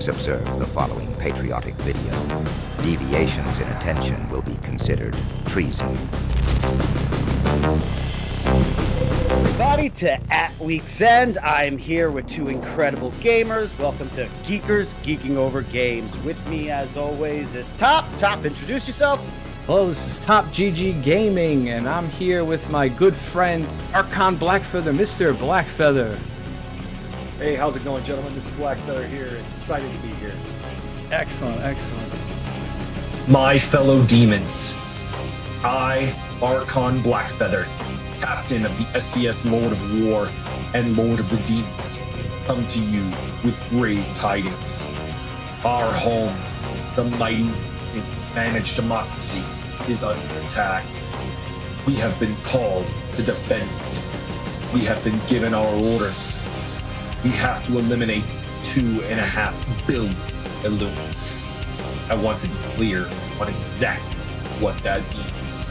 Please observe the following patriotic video. Deviations in attention will be considered treason. Everybody to At Week's End. I'm here with two incredible gamers. Welcome to Geekers, Geeking Over Games. With me, as always, is Top. Top, introduce yourself. Hello, this is Top GG Gaming, and I'm here with my good friend, Arcon Blackfeather, Mr. Blackfeather. Hey, how's it going, gentlemen? This is Blackfeather here. Excited to be here. Excellent, excellent. My fellow demons, I, Arcon Blackfeather, captain of the SCS Lord of War and Lord of the Demons, come to you with grave tidings. Our home, the mighty managed democracy, is under attack. We have been called to defend it. We have been given our orders. We have to eliminate 2.5 billion Illuminati. I want to be clear on exactly what that means.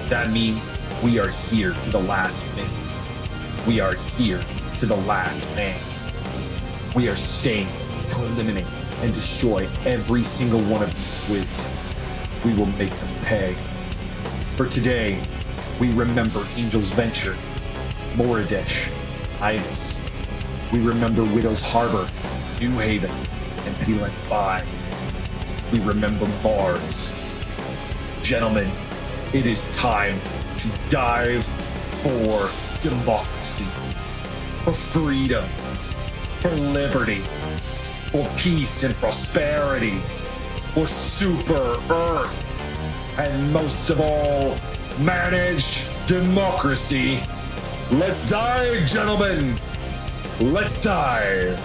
That means we are here to the last minute. We are here to the last man. We are staying to eliminate and destroy every single one of these squids. We will make them pay. For today, we remember Angel's Venture, Moridesh, Ibis. We remember Widow's Harbor, New Haven, and Peeling 5. We remember Mars. Gentlemen, it is time to dive for democracy, for freedom, for liberty, for peace and prosperity, for Super Earth, and most of all, managed democracy. Let's dive, gentlemen! Let's dive!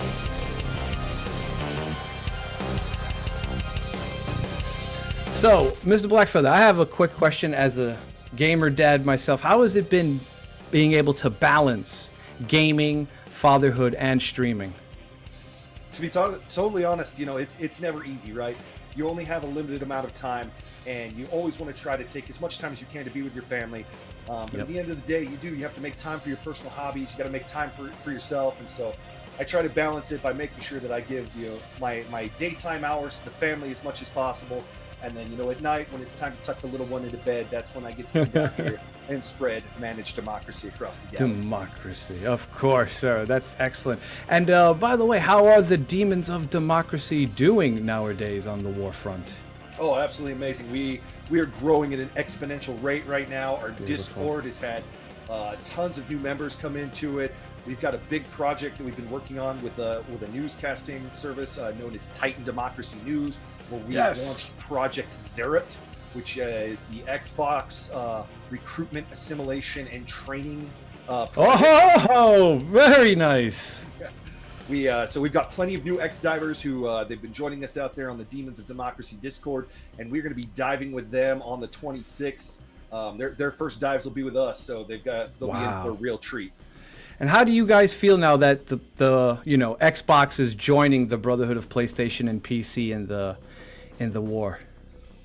So, Mr. Blackfeather, I have a quick question as a gamer dad myself. How has it been being able to balance gaming, fatherhood, and streaming? To be totally honest, you know, it's never easy, right? You only have a limited amount of time, and you always want to try to take as much time as you can to be with your family. But at the end of the day, you have to make time for your personal hobbies. You got to make time for yourself. And so I try to balance it by making sure that I give, my daytime hours to the family as much as possible. And then, at night when it's time to tuck the little one into bed, that's when I get to come down here and spread managed democracy across the galaxy. Democracy, of course, sir. That's excellent. And by the way, how are the demons of democracy doing nowadays on the war front? Oh, absolutely amazing. We are growing at an exponential rate right now. Our Discord has had tons of new members come into it. We've got a big project that we've been working on with a newscasting service known as Titan Democracy News, where we launched Project Zerat, which is the Xbox recruitment, assimilation, and training project. Oh, very nice. So we've got plenty of new X-Divers who they've been joining us out there on the Demons of Democracy Discord, and we're going to be diving with them on the 26th. Their first dives will be with us, so they'll be in for a real treat. And how do you guys feel now that the Xbox is joining the Brotherhood of PlayStation and PC in the war?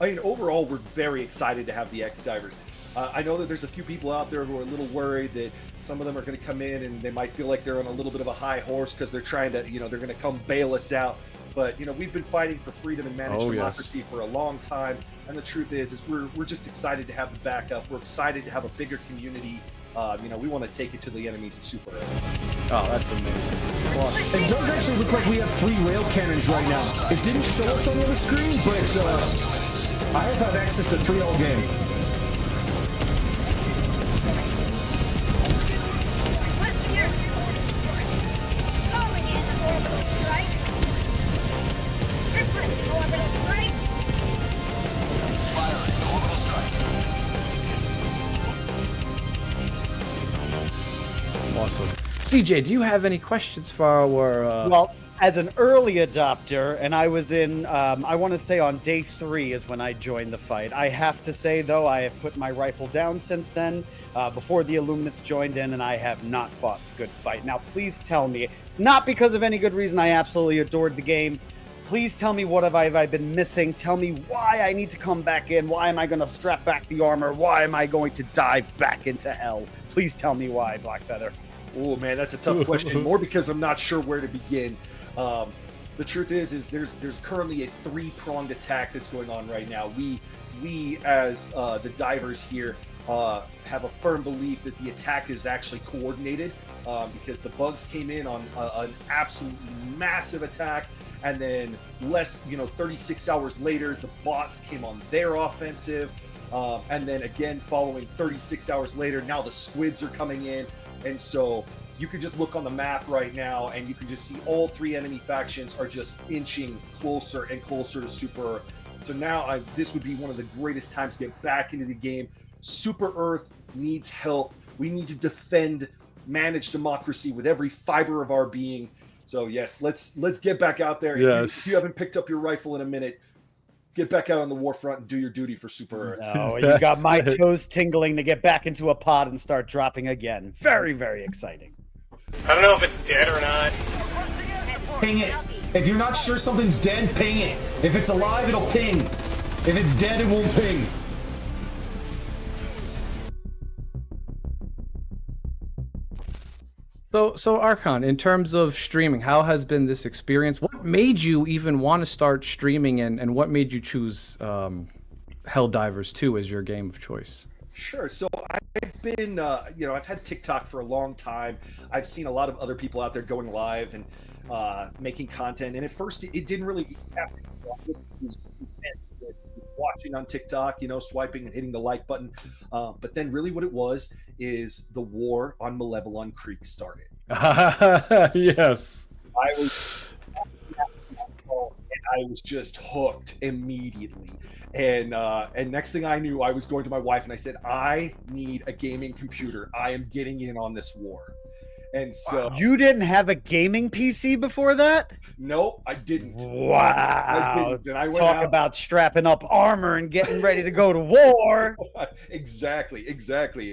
I mean, overall, we're very excited to have the X-Divers. I know that there's a few people out there who are a little worried that some of them are going to come in and they might feel like they're on a little bit of a high horse because they're trying to, they're going to come bail us out. But, we've been fighting for freedom and managed democracy for a long time. And the truth is we're just excited to have the backup. We're excited to have a bigger community. We want to take it to the enemies of Super Earth. Oh, that's amazing. It does actually look like we have 3 rail cannons right now. It didn't show us on the other screen, but I have had access to 3 all game. Awesome. CJ, do you have any questions for our... Well, as an early adopter, and I was in, I want to say on day 3 is when I joined the fight. I have to say, though, I have put my rifle down since then, before the Illuminates joined in, and I have not fought a good fight. Now, please tell me, not because of any good reason, I absolutely adored the game. Please tell me what have I been missing. Tell me why I need to come back in. Why am I going to strap back the armor? Why am I going to dive back into hell? Please tell me why, Blackfeather. Oh, man, that's a tough question. More because I'm not sure where to begin. the truth is there's currently a 3-pronged attack that's going on right now. We as the divers here have a firm belief that the attack is actually coordinated, because the bugs came in on an absolutely massive attack, and then 36 hours later, the bots came on their offensive, and then again following 36 hours later, now the squids are coming in, and so you can just look on the map right now, and you can just see all 3 enemy factions are just inching closer and closer to Super Earth. So now this would be one of the greatest times to get back into the game. Super Earth needs help. We need to defend, manage democracy with every fiber of our being. So yes, let's get back out there. Yes. If you haven't picked up your rifle in a minute, get back out on the war front and do your duty for Super Earth. No, you got my toes tingling to get back into a pod and start dropping again. Very, very exciting. I don't know if it's dead or not. Ping it. If you're not sure something's dead, ping it. If it's alive, it'll ping. If it's dead, it won't ping. So Archon, in terms of streaming, how has been this experience? What made you even want to start streaming, and what made you choose Helldivers 2 as your game of choice? Sure. So I've been, I've had TikTok for a long time. I've seen a lot of other people out there going live and making content. And at first, it didn't really happen. It was watching on TikTok, swiping and hitting the like button. But then really what it was is the war on Malevelon Creek started. Yes. I was just hooked immediately. And next thing I knew, I was going to my wife and I said, I need a gaming computer. I am getting in on this war. And so You didn't have a gaming PC before that? no, I didn't. Wow. I didn't. And I went Talk out- about strapping up armor and getting ready to go to war. Exactly.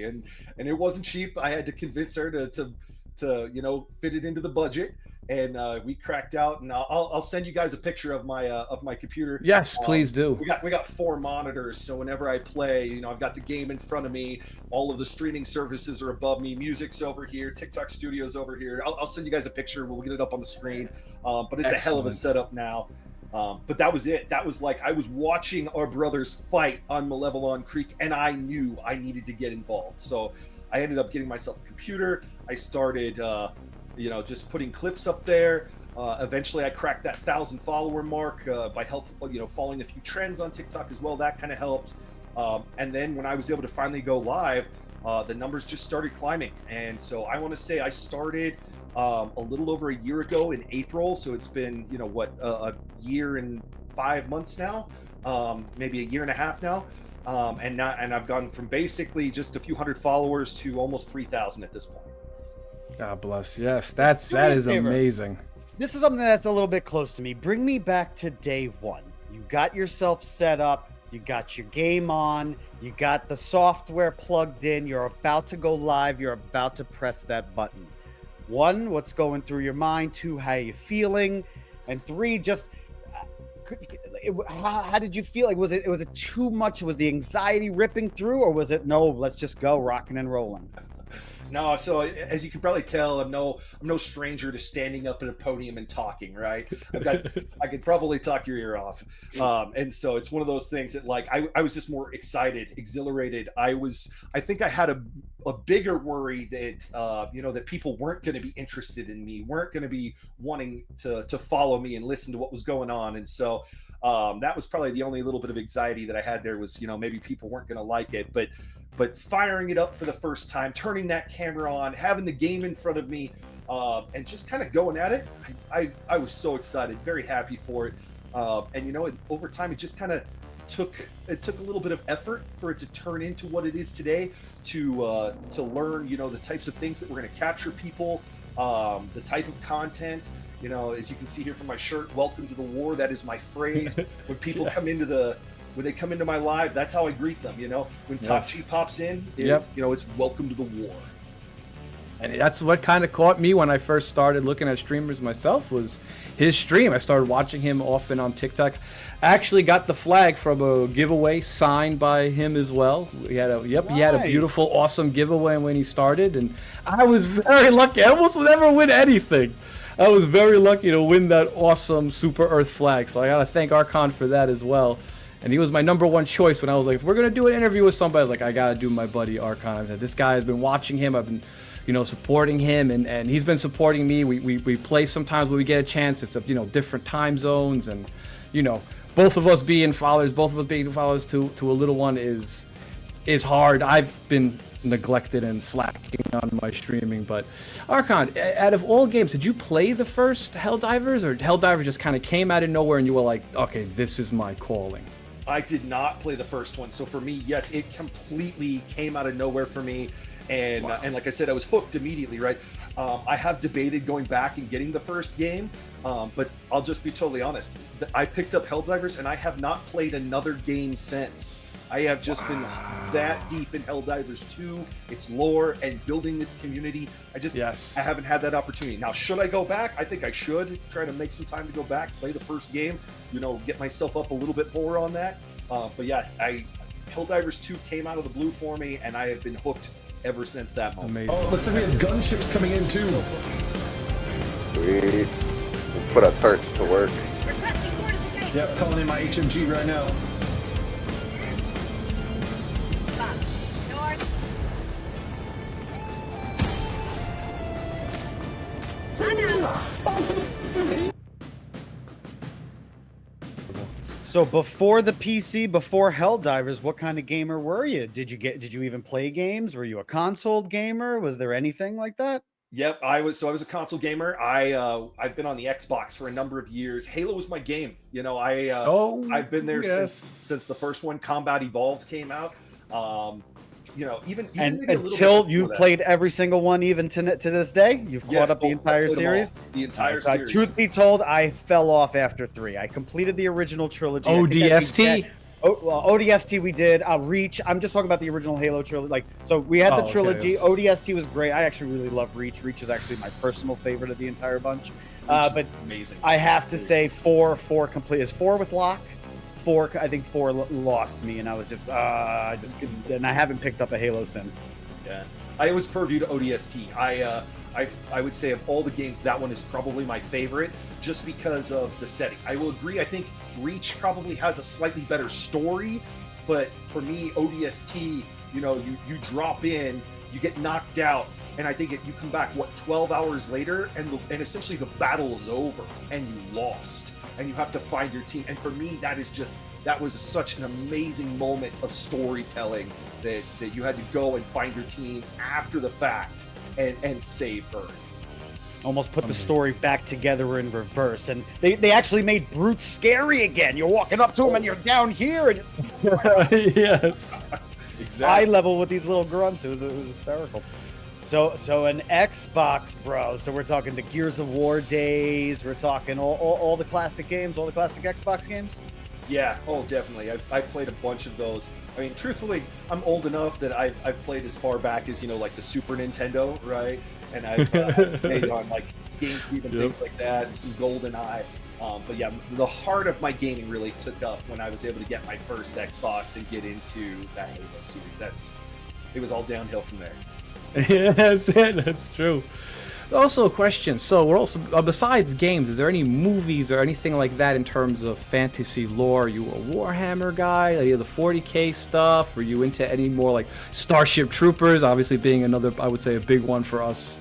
And it wasn't cheap. I had to convince her to fit it into the budget. And we cracked out, and I'll send you guys a picture of my computer. Yes, please do. We got 4 monitors, so whenever I play, I've got the game in front of me. All of the streaming services are above me. Music's over here. TikTok Studio's over here. I'll send you guys a picture. We'll get it up on the screen. But it's a hell of a setup now. But that was it. That was like I was watching our brothers fight on Malevelon Creek, and I knew I needed to get involved. So I ended up getting myself a computer. I started. Just putting clips up there. Eventually, I cracked that 1,000 follower mark by following a few trends on TikTok as well. That kind of helped. And then when I was able to finally go live, the numbers just started climbing. And so I want to say I started a little over a year ago in April. So it's been, a year and 5 months now, maybe a year and a half now. And I've gone from basically just a few hundred followers to almost 3,000 at this point. God bless. Yes, that Do me a is favor. amazing. This is something that's a little bit close to me. Bring me back to day one. You got yourself set up. You got your game on. You got the software plugged in. You're about to go live. You're about to press that button. 1, what's going through your mind? 2, how are you feeling? And 3, just how did you feel? Like, was it too much? Was the anxiety ripping through, or was it no? Let's just go rocking and rolling. No, so as you can probably tell, I'm no stranger to standing up at a podium and talking, right? I could probably talk your ear off. And so it's one of those things that I was just more excited, exhilarated. I think I had a bigger worry that, that people weren't going to be interested in me, weren't going to be wanting to follow me and listen to what was going on. And so that was probably the only little bit of anxiety that I had there was, maybe people weren't going to like it, but firing it up for the first time, turning that camera on, having the game in front of me, and just kind of going at it, I was so excited, very happy for it. And over time, it just kind of took a little bit of effort for it to turn into what it is today, to learn, the types of things that we're going to capture people, the type of content. As you can see here from my shirt, "Welcome to the war." That is my phrase. When people come into when they come into my live, that's how I greet them. When Top G pops in, it's "Welcome to the war." And that's what kind of caught me when I first started looking at streamers myself, was his stream. I started watching him often on TikTok. I actually got the flag from a giveaway signed by him as well. He had a beautiful, awesome giveaway when he started, and I was very lucky. I almost never win anything. I was very lucky to win that awesome Super Earth flag. So I gotta thank Arcon for that as well. And he was my #1 choice when I was like, if we're gonna do an interview with somebody, like I gotta do my buddy Arcon. I said, this guy has been watching him. I've been, supporting him, and he's been supporting me. We play sometimes when we get a chance. It's different time zones, and both of us being fathers to a little one is hard. I've been neglected and slacking on my streaming, but Archon, out of all games, did you play the first Helldivers, or Helldivers just kind of came out of nowhere and you were like, okay, this is my calling? I did not play the first one, so for me, yes, it completely came out of nowhere for me, and and like I said, I was hooked immediately, right? I have debated going back and getting the first game, but I'll just be totally honest. I picked up Helldivers, and I have not played another game since. I have just been that deep in Helldivers 2, its lore, and building this community. I haven't had that opportunity. Now, should I go back? I think I should try to make some time to go back, play the first game, get myself up a little bit more on that. But yeah, Helldivers 2 came out of the blue for me, and I have been hooked ever since that moment. Amazing. Oh, looks like we have gunships coming in too. Sweet. We'll put our turrets to work. Yep, calling in my HMG right now. So before the PC, before Helldivers, what kind of gamer were you? Did you even play games? Were you a console gamer? Was there anything like that? Yep, I was a console gamer. I've been on the Xbox for a number of years. Halo was my game. I've been there since the first one, Combat Evolved, came out. Even maybe until you've played every single one, even to this day, you've caught up the entire series. The entire series. Truth be told, I fell off after 3. I completed the original trilogy. ODST. ODST we did. Reach. I'm just talking about the original Halo trilogy. So we had the trilogy. Okay, yes. ODST was great. I actually really love Reach. Reach is actually my personal favorite of the entire bunch. But amazing. I have to say, 4 complete is 4 with Locke. 4, I think 4 lost me, and I was just couldn't, and I haven't picked up a Halo since. Yeah, I was purview to ODST. I would say of all the games, that one is probably my favorite, just because of the setting. I will agree. I think Reach probably has a slightly better story, but for me, ODST, you drop in, you get knocked out, and I think you come back 12 hours later, and essentially the battle is over, and you lost. And you have to find your team. And for me, that was such an amazing moment of storytelling that you had to go and find your team after the fact and save Earth. Almost put the story back together in reverse. And they actually made Brute scary again. You're walking up to him and you're down here. And yes. Exactly. Eye level with these little grunts. It was hysterical. So an Xbox, bro. So we're talking the Gears of War days. We're talking all the classic games, all the classic Xbox games. Yeah, definitely. I've played a bunch of those. I mean, truthfully, I'm old enough that I've played as far back as like the Super Nintendo, right? And I've played on like GameCube and things like that, and some GoldenEye. But yeah, the heart of my gaming really took up when I was able to get my first Xbox and get into that Halo series. It was all downhill from there. Yeah, that's it. That's true. Also a question. So we're also besides games, is there any movies or anything like that in terms of fantasy lore? Are you a Warhammer guy? Are you the 40K stuff? Are you into any more like Starship Troopers? Obviously being another, I would say, a big one for us.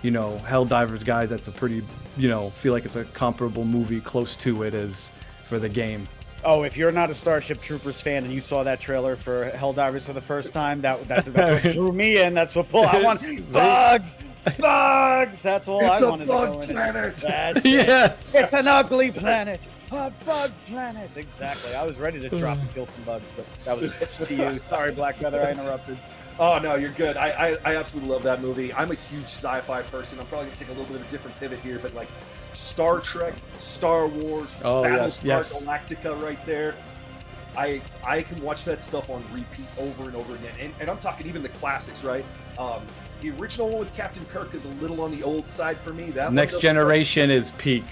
Helldivers guys. That's a pretty, feel like it's a comparable movie close to it as for the game. Oh, if you're not a Starship Troopers fan and you saw that trailer for Helldivers for the first time, that's what drew me in. That's what pulled. I want bugs. That's all I wanted to go in. It's a bug planet. That's yes. It's an ugly planet. A bug planet. Exactly. I was ready to drop and kill some bugs, but that was pitched to you. Sorry, Blackfeather, I interrupted. Oh, no, you're good. I absolutely love that movie. I'm a huge sci-fi person. I'm probably going to take a little bit of a different pivot here, but like Star Trek, Star Wars, Battlestar Galactica right there. I can watch that stuff on repeat over and over again. And I'm talking even the classics, right? The original one with Captain Kirk is a little on the old side for me. That Next Generation is peak.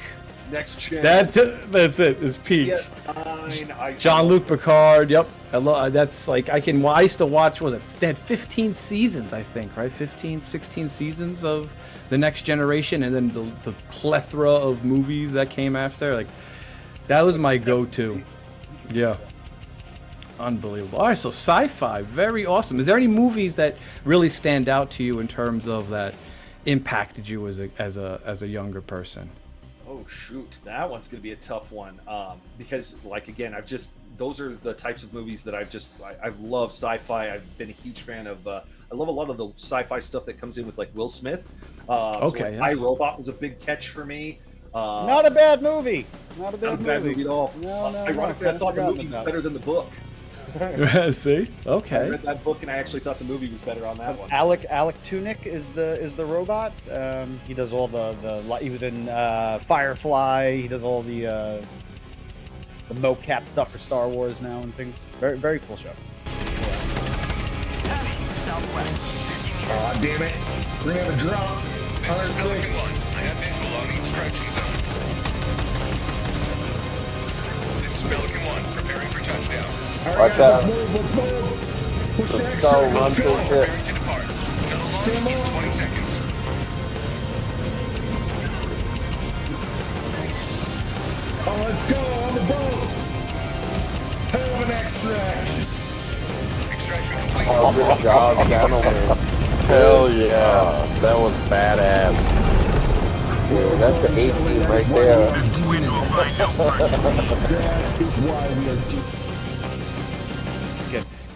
Next Gen. That's it. It's peak. Jean-Luc Picard. Yep. I love. That's like I used to watch. What was it? They had 15 seasons, I think, right? 15, 16 seasons of the Next Generation, and then the plethora of movies that came after. Like that was my go-to. Yeah. Unbelievable. All right, so sci-fi, very awesome. Is there any movies that really stand out to you in terms of that impacted you as a younger person? Oh shoot, that one's gonna be a tough one. Because like again, those are the types of movies that I've loved sci-fi. I've been a huge fan of. I love a lot of the sci-fi stuff that comes in with like Will Smith. Okay. So like, iRobot was a big catch for me. Not a bad movie. Not a bad movie at all. No, ironically, I thought the movie was better than the book. See? Okay. I read that book and I actually thought the movie was better on that one. Alec Tunick is the robot. He does all the he was in Firefly. He does all the mocap stuff for Star Wars now and things. Very very cool show. Aw, damn it. We're gonna have a drop. 106. I have visual on the extraction zone. This is Pelican 1, preparing for touchdown. All right, guys, let's move. Push the extra. Let's go. Preparing to depart. No longer than 20 seconds. Oh, let's go on the boat. Hell of an extract. Extraction complete. Oh, good job, gentlemen. Hell yeah. That was badass. Yeah, that's the 18 right there. That is why we are deep.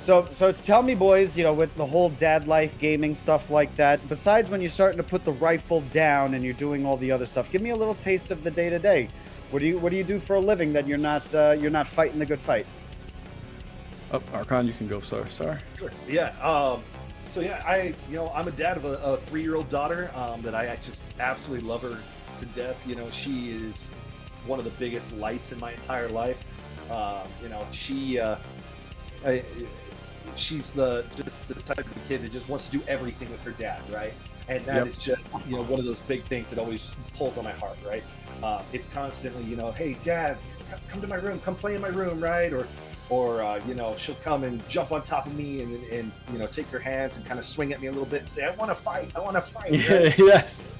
So tell me, boys, with the whole dad life gaming stuff like that, besides when you're starting to put the rifle down and you're doing all the other stuff, give me a little taste of the day to day. What do you do for a living that you're not fighting the good fight? Oh, Arcon, you can go, sir. Sorry. Sure. Yeah. So yeah, I'm a dad of a 3-year-old daughter that I just absolutely love her to death. She is one of the biggest lights in my entire life. She's just the type of kid that just wants to do everything with her dad, right? And that is just one of those big things that always pulls on my heart, right? It's constantly hey Dad, come to my room, come play in my room, right? Or she'll come and jump on top of me and take her hands and kind of swing at me a little bit and say, I want to fight, right? Yes.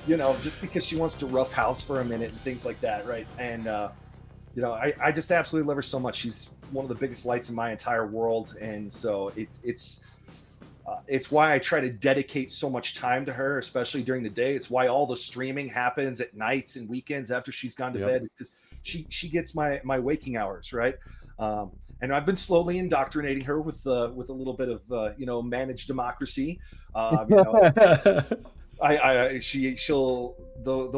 Just because she wants to roughhouse for a minute and things like that, right? And I just absolutely love her so much. She's one of the biggest lights in my entire world, and so it's why I try to dedicate so much time to her, especially during the day. It's why all the streaming happens at nights and weekends after she's gone to bed, is because she gets my waking hours, right? And I've been slowly indoctrinating her with a little bit of managed democracy. There'll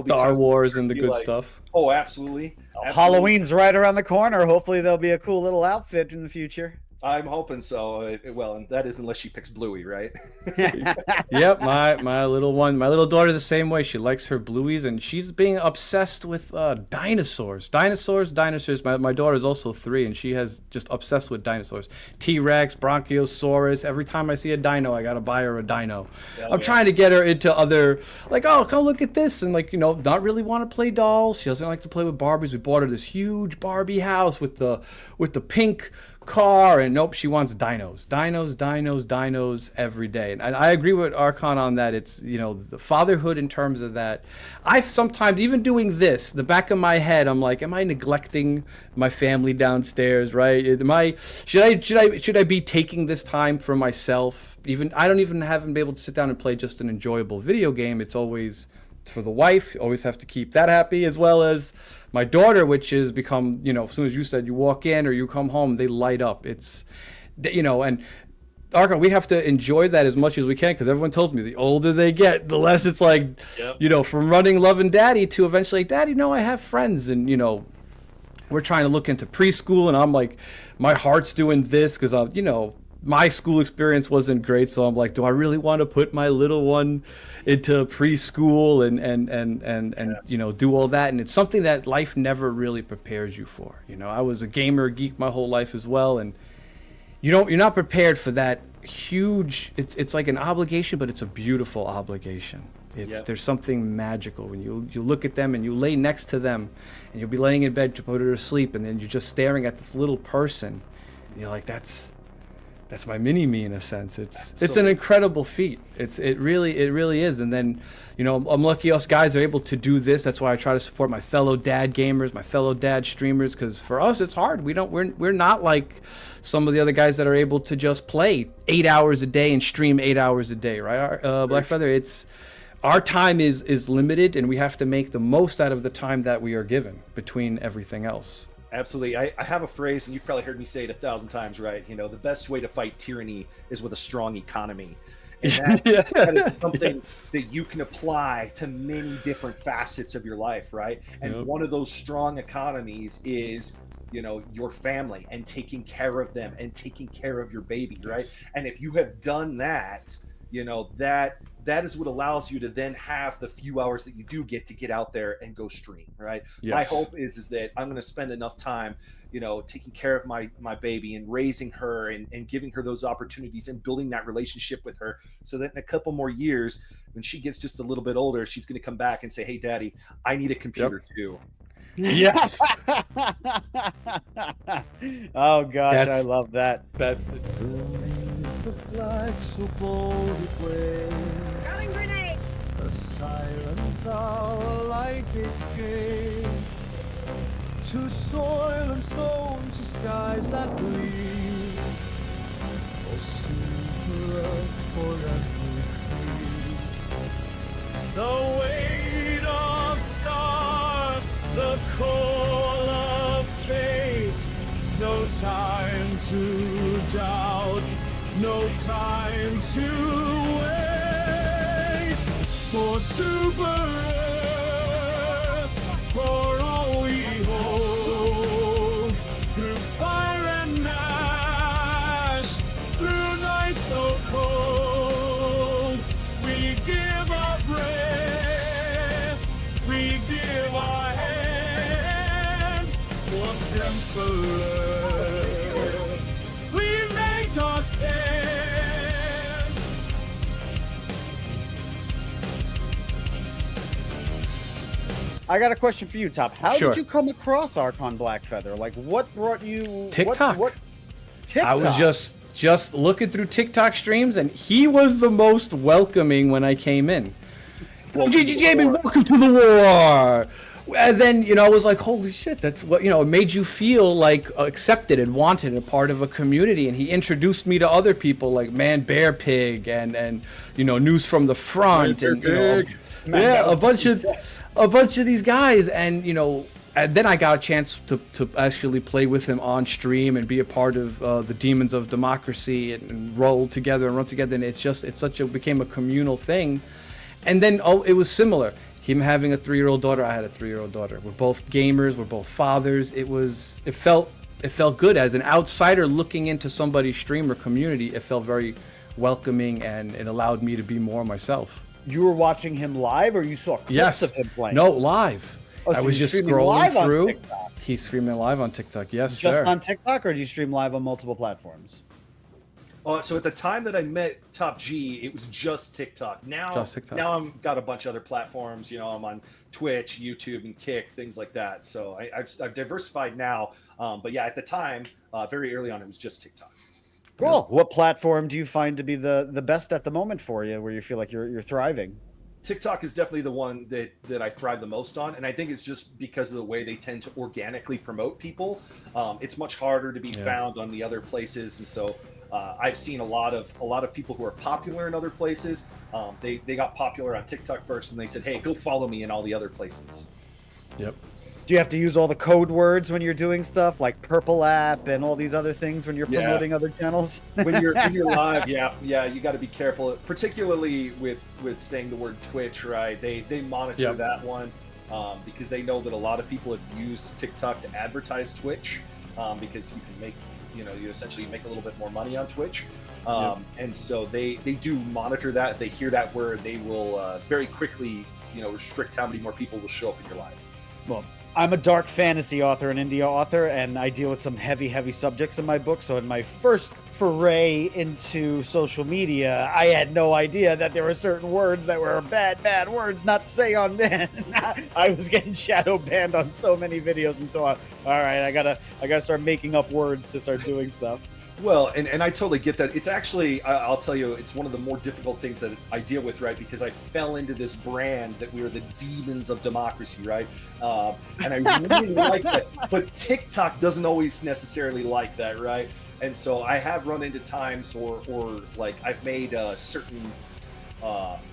be Star Wars and the good stuff. Oh, absolutely. Halloween's right around the corner. Hopefully there'll be a cool little outfit in the future. I'm hoping so. And that is unless she picks Bluey, right? Yep, my little daughter the same way. She likes her Blueys, and she's being obsessed with dinosaurs. My daughter's also 3, and she has just obsessed with dinosaurs. T-Rex, Bronchiosaurus. Every time I see a dino, I gotta buy her a dino. I'm trying to get her into other, like, oh, come look at this, and not really want to play dolls. She doesn't like to play with Barbies. We bought her this huge Barbie house with the pink car, and nope, she wants dinos every day. And I agree with Archon on that. It's the fatherhood in terms of that. I've sometimes, even doing this, the back of my head, I'm like, am I neglecting my family downstairs, right? Should I be taking this time for myself? I haven't been able to sit down and play just an enjoyable video game. It's always for the wife. You always have to keep that happy, as well as my daughter, which has become, as soon as you said you walk in or you come home, they light up. It's, and Arcon, we have to enjoy that as much as we can, because everyone tells me the older they get, the less it's like, from running loving daddy to eventually, Daddy, I have friends, and, we're trying to look into preschool, and I'm like, my heart's doing this because my school experience wasn't great, so I'm like, do I really want to put my little one into preschool and do all that? And it's something that life never really prepares you for. I was a gamer geek my whole life as well, and you're not prepared for that huge. It's like an obligation, but it's a beautiful obligation. There's something magical when you look at them and you lay next to them, and you'll be laying in bed to put her to sleep, and then you're just staring at this little person, and you're like, that's my mini-me in a sense. It's an incredible feat. It really is. And then, I'm lucky us guys are able to do this. That's why I try to support my fellow dad gamers, my fellow dad streamers, because for us it's hard. We're not like some of the other guys that are able to just play 8 hours a day and stream 8 hours a day, right? Blackfeather, our time is limited, and we have to make the most out of the time that we are given between everything else. Absolutely. I have a phrase, and you've probably heard me say it 1,000 times, right? The best way to fight tyranny is with a strong economy. And that is something that you can apply to many different facets of your life, right? And one of those strong economies is, your family and taking care of them and taking care of your baby, right? And if you have done that, that is what allows you to then have the few hours that you do get out there and go stream, right? Yes. My hope is that I'm going to spend enough time, taking care of my baby and raising her and giving her those opportunities and building that relationship with her, so that in a couple more years, when she gets just a little bit older, she's going to come back and say, "Hey, Daddy, I need a computer too." Yes. Oh gosh, I love that. That's The flag so boldly waved. Throwing grenade. A silent hour life it gave. To soil and stone, to skies that bleed. Oh, super forever free. The weight of stars, the call of fate. No time to doubt. No time to wait for Super Earth, for all we hold. Through fire and ash, through night so cold, we give our breath, we give our hand for Super Earth. We make our stand. I got a question for you, Top. How Sure. did you come across Arcon Blackfeather? Like, what brought you TikTok. What TikTok? I was just looking through TikTok streams, and he was the most welcoming when I came in. JB, welcome to the war. And then, I was like, holy shit, that's what, it made you feel like accepted and wanted and a part of a community. And he introduced me to other people like Man Bear Pig and News from the Front and, a bunch of these guys. And, and then I got a chance to actually play with him on stream and be a part of the Demons of Democracy and roll together and run together. And it became a communal thing. And then, it was similar. Him having a 3-year-old daughter, I had a 3-year-old daughter. We're both gamers, we're both fathers. It felt good as an outsider looking into somebody's streamer community. It felt very welcoming, and it allowed me to be more myself. You were watching him live, or you saw clips of him playing? No, live. Oh, so I was you're just streaming scrolling live on through. TikTok? He's streaming live on TikTok. Yes, Just sir. on TikTok, or do you stream live on multiple platforms? So at the time that I met Top G, it was just TikTok. Now I've got a bunch of other platforms. I'm on Twitch, YouTube, and Kick, things like that. So I've diversified now. But yeah, at the time, very early on, it was just TikTok. Cool. What platform do you find to be the best at the moment for you, where you feel like you're thriving? TikTok is definitely the one that I thrive the most on, and I think it's just because of the way they tend to organically promote people. It's much harder to be found on the other places, and so I've seen a lot of people who are popular in other places. They got popular on TikTok first, and they said, "Hey, go follow me in all the other places." Yep. Do you have to use all the code words when you're doing stuff like Purple App and all these other things when you're promoting other channels? when you're live, you got to be careful, particularly with saying the word Twitch, right? They monitor that one because they know that a lot of people have used TikTok to advertise Twitch because you can make you essentially make a little bit more money on Twitch. And so they do monitor that. If they hear that word, they will very quickly restrict how many more people will show up in your live. Well, I'm a dark fantasy author, an indie author, and I deal with some heavy subjects in my book. So in my first foray into social media, I had no idea that there were certain words that were bad words not to say on men. I was getting shadow banned on so many videos until all right, I gotta start making up words to start doing stuff. Well, and I totally get that. It's actually, I'll tell you, it's one of the more difficult things that I deal with, right? Because I fell into this brand that we are the demons of democracy, right? And I really like that. But TikTok doesn't always necessarily like that, right? And so I have run into times or like I've made certain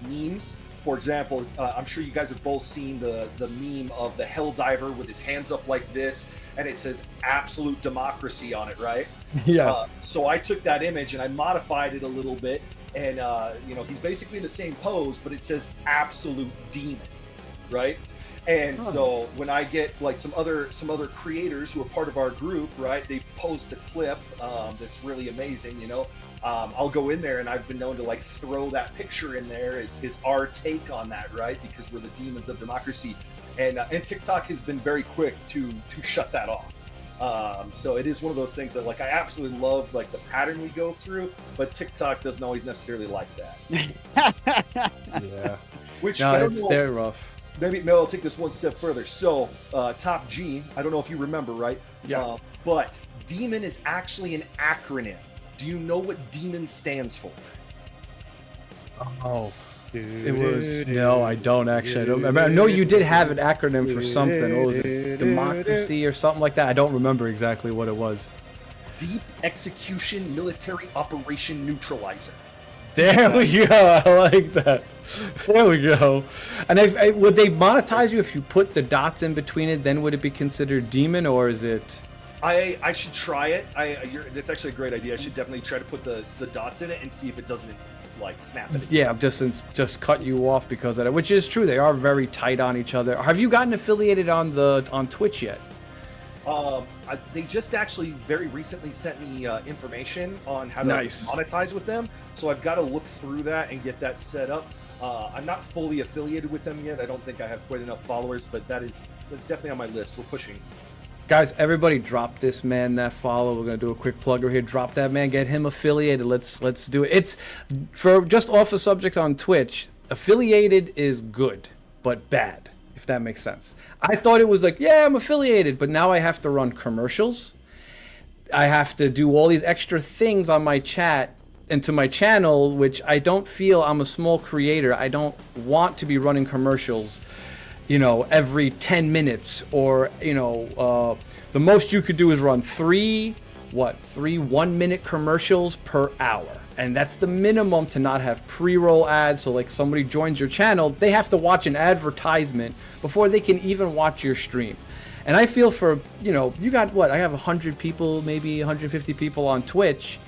memes. For example, I'm sure you guys have both seen the meme of the Helldiver with his hands up like this, and it says absolute democracy on it, right? Yeah. So I took that image and I modified it a little bit, and he's basically in the same pose, but it says absolute demon, right? And so when I get like some other creators who are part of our group, right, they post a clip that's really amazing, I'll go in there, and I've been known to like throw that picture in there as our take on that, right? Because we're the demons of democracy, and TikTok has been very quick to shut that off. So it is one of those things that like I absolutely love like the pattern we go through, but TikTok doesn't always necessarily like that. Yeah. Which no, it's very rough. Maybe I'll take this one step further. So Top G, I don't know if you remember, right? Yeah. But demon is actually an acronym. Do you know what demon stands for? Oh, it was no, I don't actually. I don't remember. I know you did have an acronym for something. What was it? Democracy or something like that. I don't remember exactly what it was. Deep Execution Military Operation Neutralizer. There we go. I like that. There we go. And would they monetize you if you put the dots in between it? Then would it be considered demon, or is it? I should try it. That's actually a great idea. I should definitely try to put the dots in it and see if it doesn't like snap it. Yeah, just cut you off because of that, which is true. They are very tight on each other. Have you gotten affiliated on Twitch yet? They just actually very recently sent me information on how to monetize with them. So I've got to look through that and get that set up. I'm not fully affiliated with them yet. I don't think I have quite enough followers, but that's definitely on my list. We're pushing. Guys, everybody drop this man that follow. We're gonna do a quick plug over here. Drop that man, get him affiliated. Let's do it. It's for just off the subject on Twitch. Affiliated is good, but bad, if that makes sense. I thought it was like, yeah, I'm affiliated, but now I have to run commercials. I have to do all these extra things on my chat and to my channel, which I don't feel. I'm a small creator. I don't want to be running commercials, every 10 minutes or, the most you could do is run three 1-minute commercials per hour. And that's the minimum to not have pre-roll ads. So like somebody joins your channel, they have to watch an advertisement before they can even watch your stream. And I feel for, you got I have 100 people, maybe 150 people on Twitch.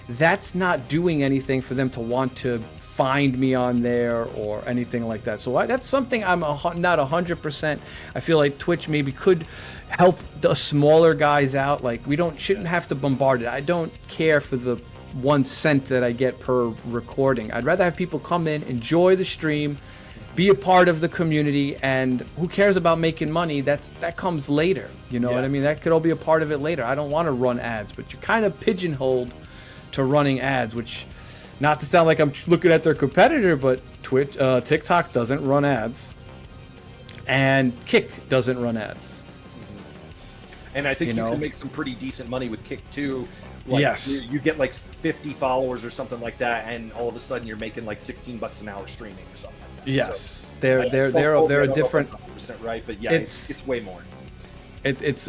That's not doing anything for them to want to find me on there or anything like that. So that's something I'm not 100%. I feel like Twitch maybe could help the smaller guys out. Like shouldn't have to bombard it. I don't care for the 1 cent that I get per recording. I'd rather have people come in, enjoy the stream, be a part of the community, and who cares about making money? That comes later. You know what I mean? That could all be a part of it later. I don't want to run ads, but you're kind of pigeonholed to running ads, which, not to sound like I'm looking at their competitor, but TikTok doesn't run ads, and Kick doesn't run ads. And I think you can make some pretty decent money with Kick too. Like, yes, you get like 50 followers or something like that, and all of a sudden you're making like $16 an hour streaming or something like that. Yes, so, they're a different. 100%, right? But yeah, it's way more. It's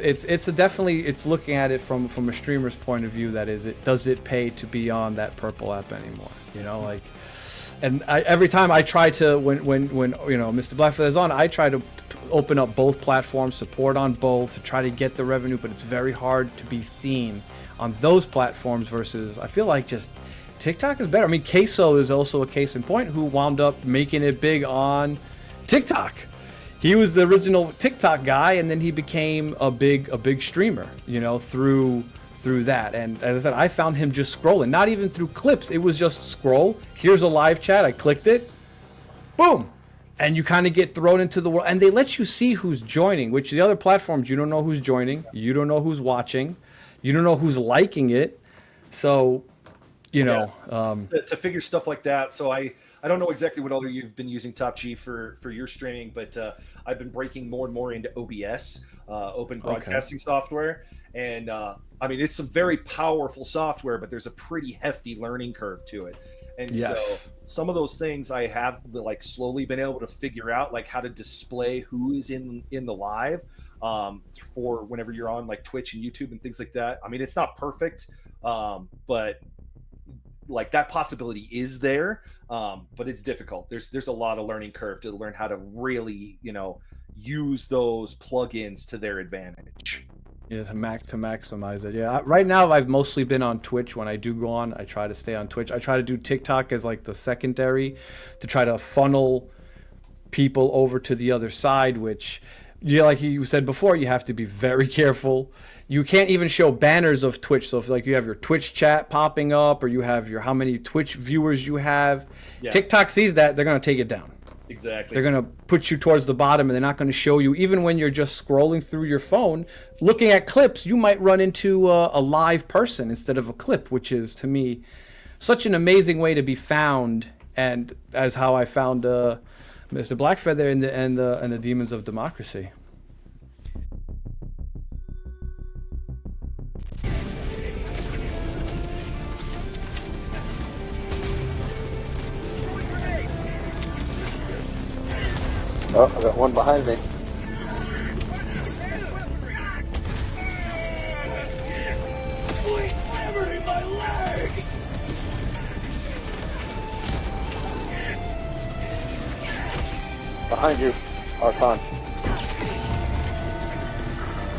definitely looking at it from a streamer's point of view. That is, does it pay to be on that purple app anymore? And every time I try to when Mr. Blackfeather's on, I try to open up both platforms, support on both to try to get the revenue, but it's very hard to be seen on those platforms versus, I feel like just TikTok is better. I mean, Queso is also a case in point who wound up making it big on TikTok. He was the original TikTok guy, and then he became a big streamer, through that. And as I said, I found him just scrolling, not even through clips. It was just scroll. Here's a live chat. I clicked it. Boom. and you kind of get thrown into the world, and they let you see who's joining, which the other platforms, you don't know who's joining, you don't know who's watching, you don't know who's liking it. So, to figure stuff like that. So I don't know exactly what other you've been using Top G for your streaming, but I've been breaking more and more into OBS, open broadcasting software. And I mean, it's some very powerful software, but there's a pretty hefty learning curve to it. And so some of those things I have like slowly been able to figure out, like how to display who is in the live for whenever you're on like Twitch and YouTube and things like that. I mean, it's not perfect, but like that possibility is there, but it's difficult. There's a lot of learning curve to learn how to really, use those plugins to their advantage. Yeah, to maximize it. Yeah, right now I've mostly been on Twitch. When I do go on, I try to stay on Twitch. I try to do TikTok as like the secondary to try to funnel people over to the other side, which, like you said before, you have to be very careful. You can't even show banners of Twitch. So if like you have your Twitch chat popping up, or you have your how many Twitch viewers you have, TikTok sees that, they're going to take it down. Exactly. They're going to put you towards the bottom, and they're not going to show you. Even when you're just scrolling through your phone, looking at clips, you might run into a live person instead of a clip, which is, to me, such an amazing way to be found. And as how I found Mr. Blackfeather and the Demons of Democracy. Oh, I got one behind me. Behind you, Arcon.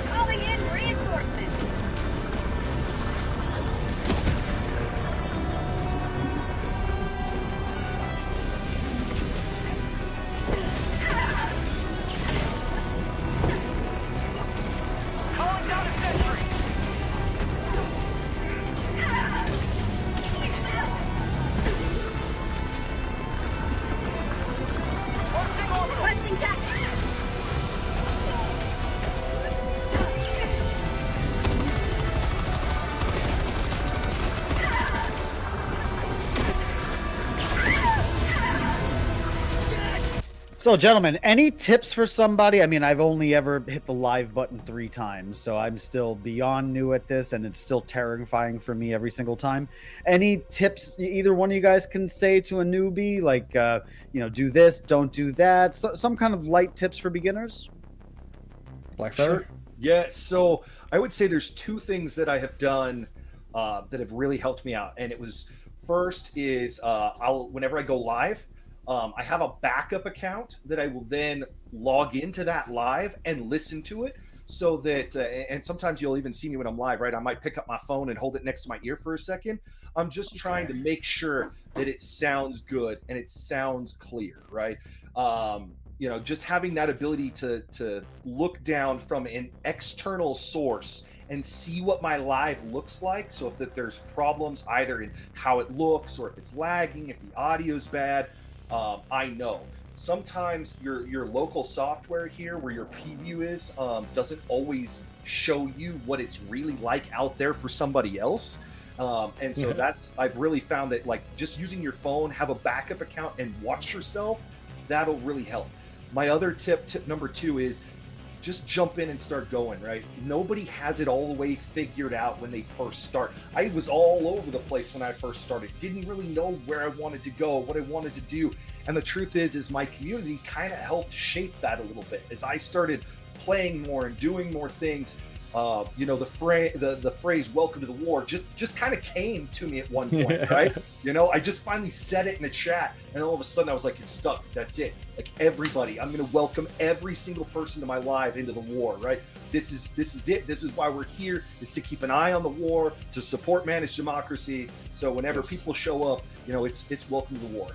Calling in reinforcements. Calling down a sentry. Requesting tactics. So, gentlemen, any tips for somebody? I mean, I've only ever hit the live button 3 times, so I'm still beyond new at this, and it's still terrifying for me every single time. Any tips either one of you guys can say to a newbie, like, do this, don't do that? Some kind of light tips for beginners? Blackfeather? Sure. Yeah, so I would say there's 2 things that I have done that have really helped me out. And it was, first is whenever I go live, I have a backup account that I will then log into that live and listen to it, so that and sometimes you'll even see me when I'm live, right? I might pick up my phone and hold it next to my ear for a second. I'm just trying to make sure that it sounds good and it sounds clear, right? Just having that ability to look down from an external source and see what my live looks like. So if there's problems either in how it looks, or if it's lagging, if the audio's bad, I know. Sometimes your local software here where your preview is doesn't always show you what it's really like out there for somebody else. And so I've really found that, like, just using your phone, have a backup account and watch yourself, that'll really help. My other tip number 2 is just jump in and start going, right? Nobody has it all the way figured out when they first start. I was all over the place when I first started. Didn't really know where I wanted to go, what I wanted to do. And the truth is my community kind of helped shape that a little bit. As I started playing more and doing more things, the phrase "Welcome to the War" just kind of came to me at one point, right? I just finally said it in the chat, and all of a sudden I was like, it's stuck. That's it. Like, everybody, I'm going to welcome every single person to my live into the war, right? This is it. This is why we're here, is to keep an eye on the war, to support managed democracy. So whenever people show up, it's welcome to the war.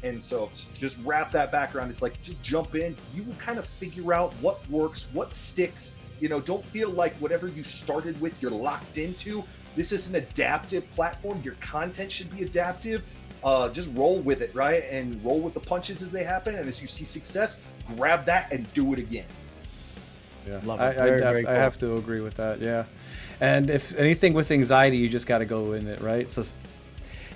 And so just wrap that back around. It's like, just jump in. You will kind of figure out what works, what sticks. Don't feel like whatever you started with, you're locked into. This is an adaptive platform. Your content should be adaptive. just roll with it, right? And roll with the punches as they happen. And as you see success, grab that and do it again. Yeah, Love it. Very I have to agree with that. Yeah, and if anything with anxiety, you just got to go in it, right? So it's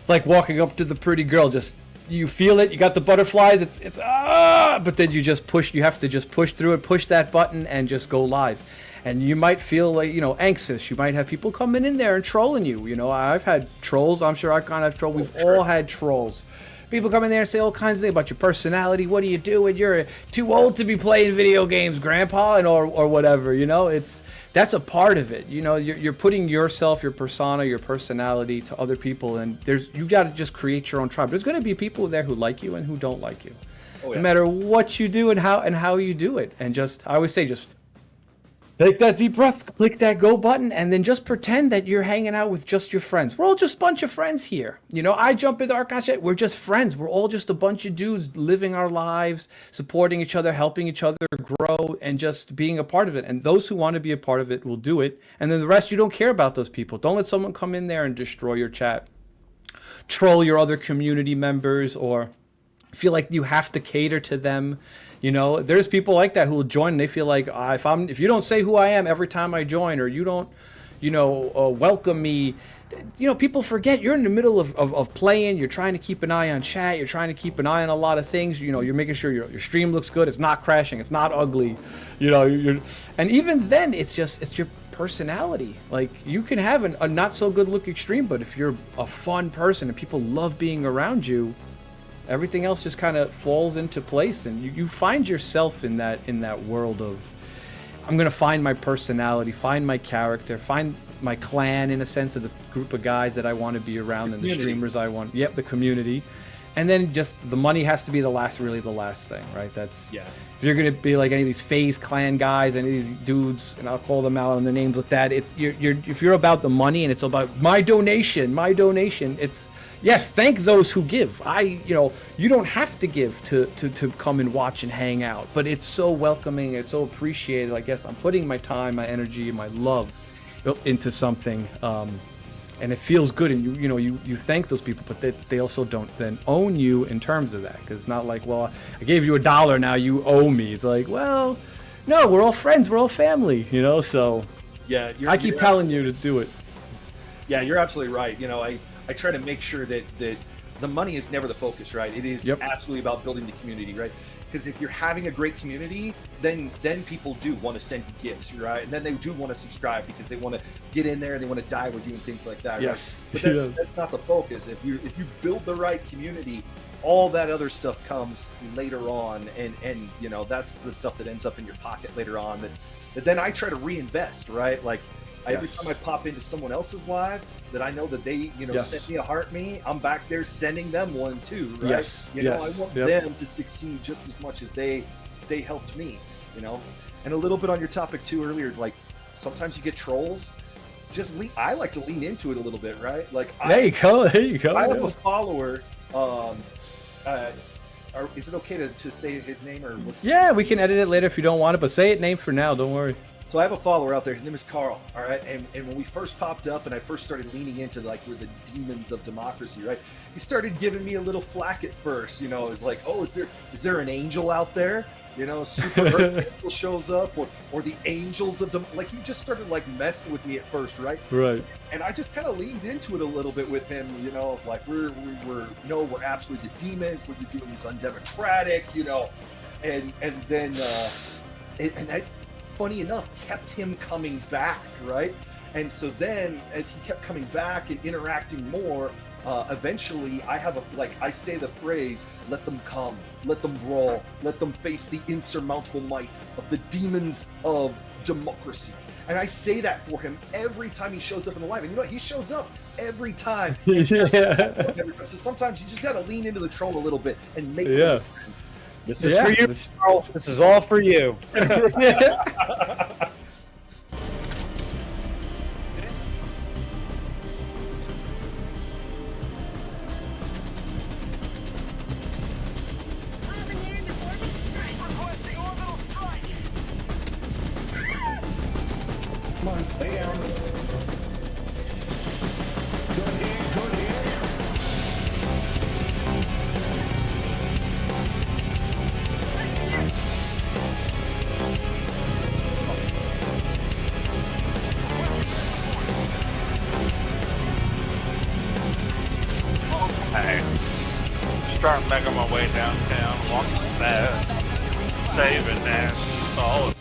like walking up to the pretty girl. Just you feel it, you got the butterflies. It's but then you just push. You have to just push through it, push that button, and just go live. And you might feel like, anxious. You might have people coming in there and trolling you. I've had trolls. I'm sure Arcon have trolls. We've all had trolls. People come in there and say all kinds of things about your personality. What are you doing? You're too old to be playing video games, Grandpa, or whatever. That's a part of it. You're putting yourself, your persona, your personality to other people, and you got to just create your own tribe. There's going to be people there who like you and who don't like you, no matter what you do and how you do it. And I always say, just take that deep breath, click that go button, and then just pretend that you're hanging out with just your friends. We're all just a bunch of friends here. I jump into Arcon chat. We're just friends. We're all just a bunch of dudes living our lives, supporting each other, helping each other grow, and just being a part of it. And those who want to be a part of it will do it. And then the rest, you don't care about those people. Don't let someone come in there and destroy your chat, troll your other community members, or feel like you have to cater to them. There's people like that who will join and they feel like, if you don't say who I am every time I join, or you don't, welcome me, people forget you're in the middle of playing. You're trying to keep an eye on chat. You're trying to keep an eye on a lot of things. You're making sure your stream looks good. It's not crashing. It's not ugly. And even then, it's your personality. Like, you can have a not so good looking stream, but if you're a fun person and people love being around you, everything else just kind of falls into place, and you find yourself in that world of, I'm gonna find my personality, find my character, find my clan, in a sense, of the group of guys that I want to be around, and the streamers I want. Yep, the community. And then just the money has to be the last thing, right? That's, if you're gonna be like any of these FaZe clan guys, any of these dudes, and I'll call them out on their names with that, if you're about the money and it's about my donation, it's, yes, thank those who give. You don't have to give to come and watch and hang out, but it's so welcoming, it's so appreciated. I guess I'm putting my time, my energy, my love into something, and it feels good. And you thank those people, but they also don't then own you in terms of that, because it's not like, well, I gave you $1, now you owe me. It's like, well, no, we're all friends, we're all family, So yeah, I keep telling you to do it. Yeah, you're absolutely right. I try to make sure that the money is never the focus, right? It is absolutely about building the community, right? Because if you're having a great community, then people do want to send you gifts, right? And then they do want to subscribe because they want to get in there and they want to die with you and things like that. Yes, right? But that's not the focus. If you build the right community, all that other stuff comes later on, and that's the stuff that ends up in your pocket later on. That then I try to reinvest, right? Like, every time I pop into someone else's live that I know that they, sent me a heart me, I'm back there sending them one too, right? Yes. I want them to succeed just as much as they helped me, And a little bit on your topic too earlier, like, sometimes you get trolls. I like to lean into it a little bit, right? Like, there you go. I have a follower. Is it okay to say his name, or what's? Yeah, we can edit it later if you don't want it, but say it name for now. Don't worry. So I have a follower out there. His name is Carl. All right, and when we first popped up and I first started leaning into, like, we're the demons of democracy, right? He started giving me a little flack at first. It was like, oh, is there an angel out there? Super Earth Angel shows up, or the angels of like, he just started like messing with me at first, right? Right. And I just kind of leaned into it a little bit with him, of like, we're absolutely the demons. What you're doing is undemocratic, and then and that, funny enough, kept him coming back, right? And so then, as he kept coming back and interacting more, eventually I say the phrase, let them come, let them brawl, let them face the insurmountable might of the demons of democracy. And I say that for him every time he shows up in the live. And you know what? He shows up every time. So sometimes you just got to lean into the troll a little bit and make it. This is for you, Carl. This is all for you. Come on, lay down. Good hit, good hit. starting making my way downtown, walking fast, saving that. Solid.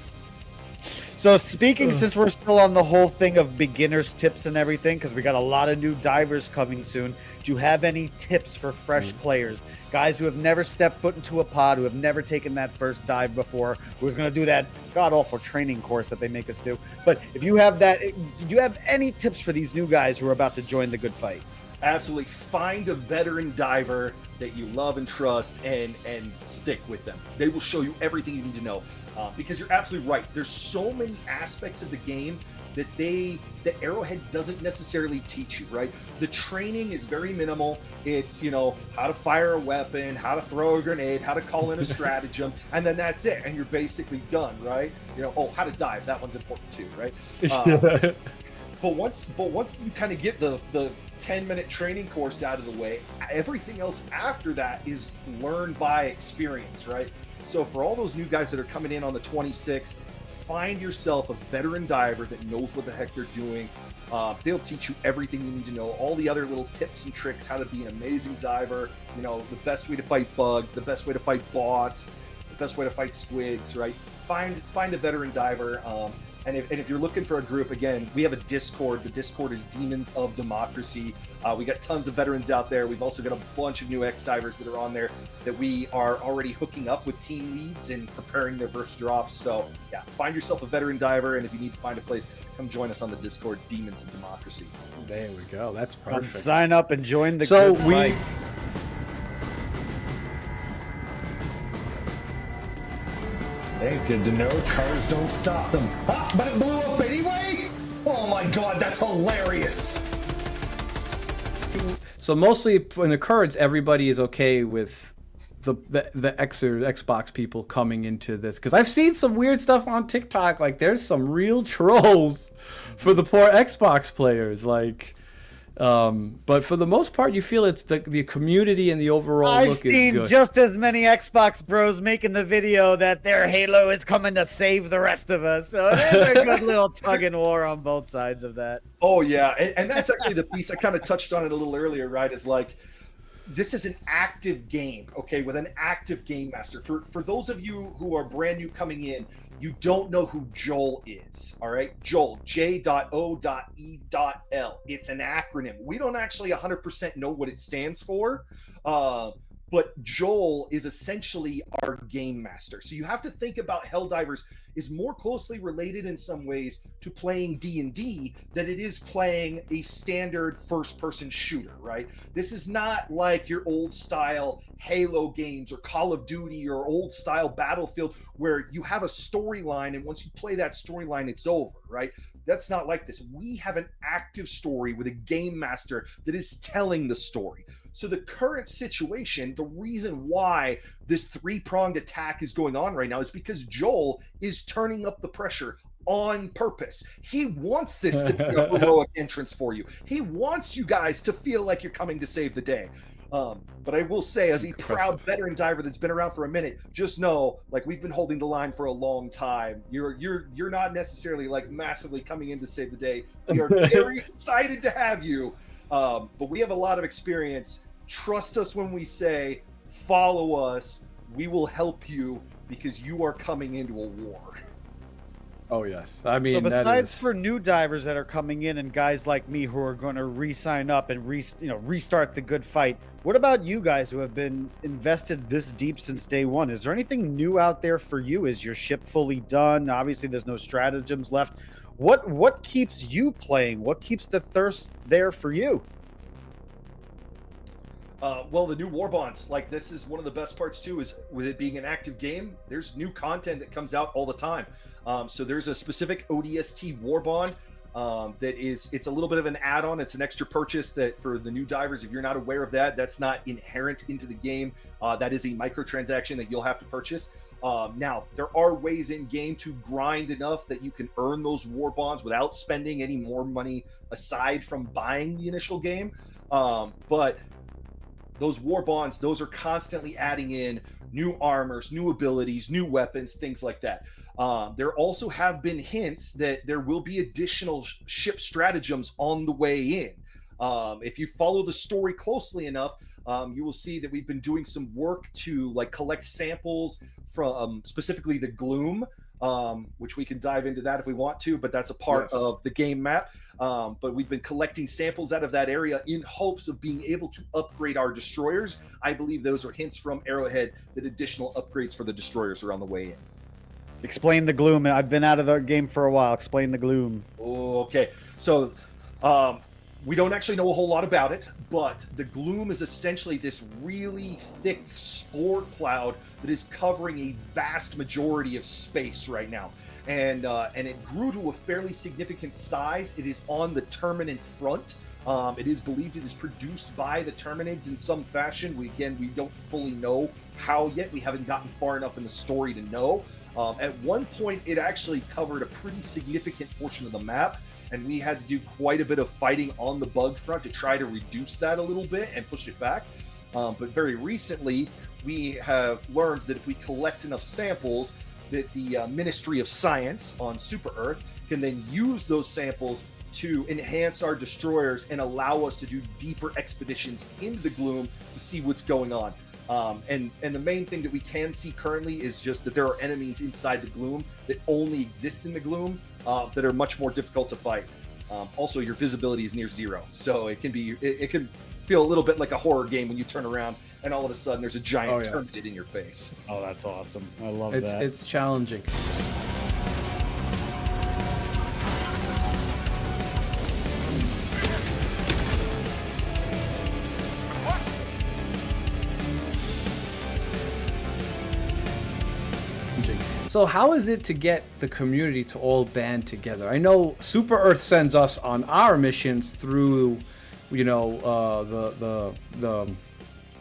So speaking, since we're still on the whole thing of beginners tips and everything, because we got a lot of new divers coming soon, do you have any tips for fresh players? Guys who have never stepped foot into a pod, who have never taken that first dive before, who's going to do that god-awful training course that they make us do. But if you have that, do you have any tips for these new guys who are about to join the good fight? Absolutely. Find a veteran diver that you love and trust and stick with them. They will show you everything you need to know. Because you're absolutely right. There's so many aspects of the game that the Arrowhead doesn't necessarily teach you, right? The training is very minimal. It's, how to fire a weapon, how to throw a grenade, how to call in a stratagem, and then that's it. And you're basically done, right? How to dive. That one's important too, right? But once you kind of get the 10-minute training course out of the way, everything else after that is learned by experience, right? So for all those new guys that are coming in on the 26th, find yourself a veteran diver that knows what the heck they're doing. They'll teach you everything you need to know, all the other little tips and tricks, how to be an amazing diver, the best way to fight bugs, the best way to fight bots, the best way to fight squids, right? Find a veteran diver. And if you're looking for a group, again, we have a Discord. The Discord is Demons of Democracy. We got tons of veterans out there. We've also got a bunch of new ex-divers that are on there that we are already hooking up with team leads and preparing their first drops. So, yeah, find yourself a veteran diver, and if you need to find a place, come join us on the Discord, Demons of Democracy. There we go. That's perfect. Sign up and join the good fight. Hey, good to know. Cars don't stop them. But it blew up anyway? Oh my god, that's hilarious. So mostly in the currents, everybody is okay with the Xbox people coming into this, because I've seen some weird stuff on TikTok. Like, there's some real trolls for the poor Xbox players. Like, but for the most part, you feel it's the community and the overall look is good. I've seen just as many Xbox bros making the video that their Halo is coming to save the rest of us. So there's a good little tug and war on both sides of that. Oh, yeah. And that's actually the piece I kind of touched on it a little earlier, right? Is like, this is an active game, okay, with an active game master. For those of you who are brand new coming in, you don't know who Joel is, all right? Joel, J.O.E.L. It's an acronym. We don't actually 100% know what it stands for, but Joel is essentially our game master. So you have to think about Helldivers is more closely related in some ways to playing D&D than it is playing a standard first-person shooter, right? This is not like your old-style Halo games or Call of Duty or old-style Battlefield where you have a storyline, and once you play that storyline, it's over, right? That's not like this. We have an active story with a game master that is telling the story. So the current situation, the reason why this three-pronged attack is going on right now is because Joel is turning up the pressure on purpose. He wants this to be a heroic entrance for you. He wants you guys to feel like you're coming to save the day. But I will say, as a proud veteran diver that's been around for a minute, just know, like, we've been holding the line for a long time. You're not necessarily like massively coming in to save the day. We are very excited to have you, but we have a lot of experience. Trust us when we say, follow us. We will help you because you are coming into a war. Oh, yes. I mean, so besides for new divers that are coming in and guys like me who are going to re-sign up and restart the good fight, what about you guys who have been invested this deep since day one? Is there anything new out there for you? Is your ship fully done? Obviously, there's no stratagems left. What keeps you playing? What keeps the thirst there for you? Well, the new war bonds, like, this is one of the best parts too, is with it being an active game, there's new content that comes out all the time. So there's a specific ODST war bond it's a little bit of an add-on. It's an extra purchase that for the new divers, if you're not aware of that, that's not inherent into the game. That is a microtransaction that you'll have to purchase. Now, there are ways in game to grind enough that you can earn those war bonds without spending any more money aside from buying the initial game. But those war bonds, those are constantly adding in new armors, new abilities, new weapons, things like that. There also have been hints that there will be additional ship stratagems on the way in. If you follow the story closely enough, you will see that we've been doing some work to like collect samples from specifically the Gloom, which we can dive into that if we want to, but that's a part of the game map. But we've been collecting samples out of that area in hopes of being able to upgrade our destroyers. I believe those are hints from Arrowhead that additional upgrades for the destroyers are on the way in. Explain the Gloom. I've been out of the game for a while. Explain the Gloom. Okay, so we don't actually know a whole lot about it, but the Gloom is essentially this really thick spore cloud that is covering a vast majority of space right now. And it grew to a fairly significant size. It is on the Terminid front. It is believed it is produced by the Terminids in some fashion. We don't fully know how yet. We haven't gotten far enough in the story to know. At one point, it actually covered a pretty significant portion of the map, and we had to do quite a bit of fighting on the bug front to try to reduce that a little bit and push it back. But very recently, we have learned that if we collect enough samples, that the Ministry of Science on Super Earth can then use those samples to enhance our destroyers and allow us to do deeper expeditions into the Gloom to see what's going on. And the main thing that we can see currently is just that there are enemies inside the Gloom that only exist in the Gloom that are much more difficult to fight. Also, your visibility is near zero, so it can feel a little bit like a horror game when you turn around and all of a sudden there's a giant Terminid in your face. Oh, that's awesome. I love that. It's challenging. So how is it to get the community to all band together? I know Super Earth sends us on our missions through, you know,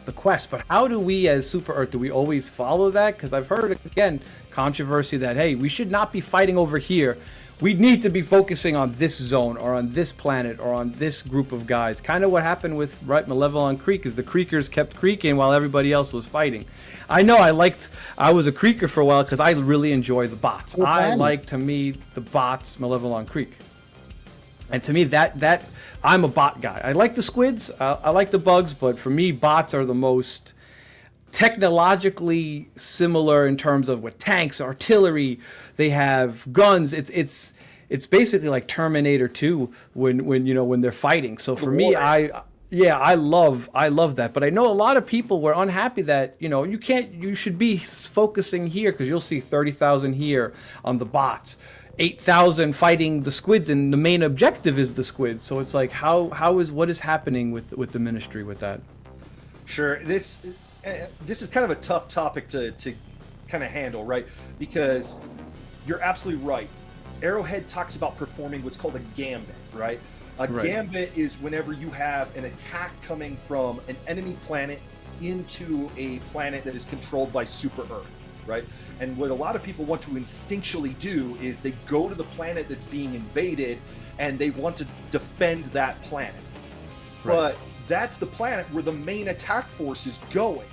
the quest, but how do we as Super Earth, do we always follow that? Because I've heard, again, controversy that, hey, we should not be fighting over here. We need to be focusing on this zone or on this planet or on this group of guys. Kind of what happened with Malevelon Creek is the Creekers kept creeking while everybody else was fighting. I know I was a Creeker for a while because I really enjoy the bots. I like, to me, the bots, Malevelon Creek. And to me, that I'm a bot guy. I like the squids, I like the bugs, but for me, bots are the most technologically similar in terms of with tanks, artillery, they have guns. It's basically like Terminator 2 when they're fighting. So for me, I love that. But I know a lot of people were unhappy that, you should be focusing here because you'll see 30,000 here on the bots, 8,000 fighting the squids, and the main objective is the squids. So it's like, what is happening with the ministry with that? Sure. This is kind of a tough topic to kind of handle, right? Because you're absolutely right. Arrowhead talks about performing what's called a gambit, right? Gambit is whenever you have an attack coming from an enemy planet into a planet that is controlled by Super Earth, right? And what a lot of people want to instinctually do is they go to the planet that's being invaded and they want to defend that planet. Right. But that's the planet where the main attack force is going.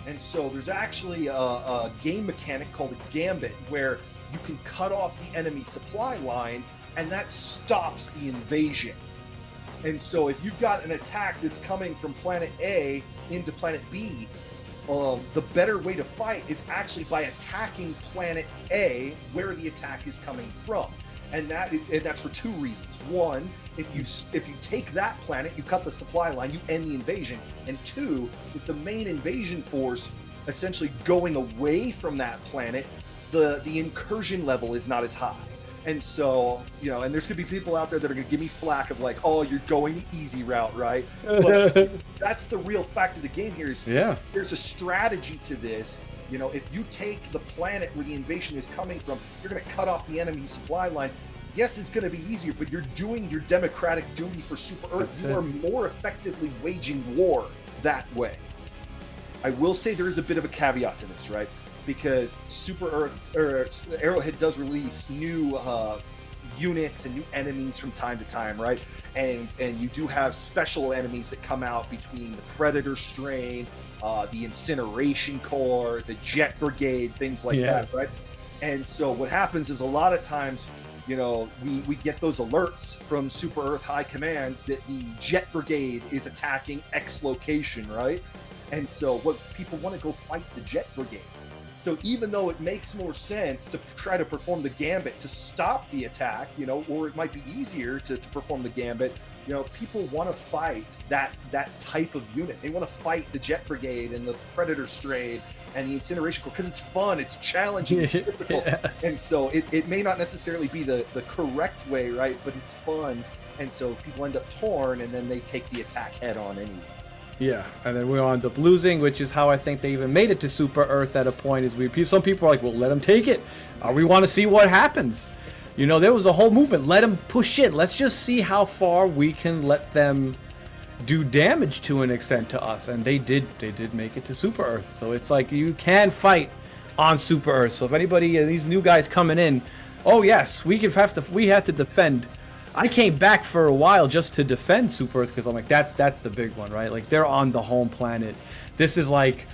And so there's actually a game mechanic called a gambit where you can cut off the enemy supply line and that stops the invasion. And so if you've got an attack that's coming from planet A into planet B, the better way to fight is actually by attacking planet A where the attack is coming from. And that's for two reasons. One, if you take that planet, you cut the supply line, you end the invasion. And two, with the main invasion force essentially going away from that planet, the incursion level is not as high. And so, and there's going to be people out there that are going to give me flack of like, oh, you're going the easy route, right? But that's the real fact of the game here is there's a strategy to this. If you take the planet where the invasion is coming from, you're going to cut off the enemy supply line. Yes, it's going to be easier, but you're doing your democratic duty for Super Earth. You are more effectively waging war that way. I will say there is a bit of a caveat to this, right? Because Super Earth or Arrowhead does release new units and new enemies from time to time, right? And you do have special enemies that come out between the Predator strain, the Incineration Corps, the Jet Brigade, things like that, right? And so what happens is a lot of times you know, we get those alerts from Super Earth High Command that the Jet Brigade is attacking X location, right? And so what people want to go fight the Jet Brigade. So even though it makes more sense to try to perform the gambit to stop the attack, you know, or it might be easier to perform the gambit, you know, people want to fight that type of unit. They want to fight the Jet Brigade and the Predator Strayed and the Incineration Corps because it's fun, it's challenging, it's difficult. Yes. And so it may not necessarily be the correct way, right? But it's fun. And so people end up torn and then they take the attack head on anyway. Yeah, and then we end up losing, which is how I think they even made it to Super Earth at a point. Is some people are like, well, let them take it. We want to see what happens. You know, there was a whole movement. Let them push in. Let's just see how far we can let them do damage to an extent to us. And they did make it to Super Earth. So it's like you can fight on Super Earth. So if anybody, these new guys coming in, oh yes, we have to defend. I came back for a while just to defend Super Earth because I'm like, that's the big one, right? Like they're on the home planet. This is like,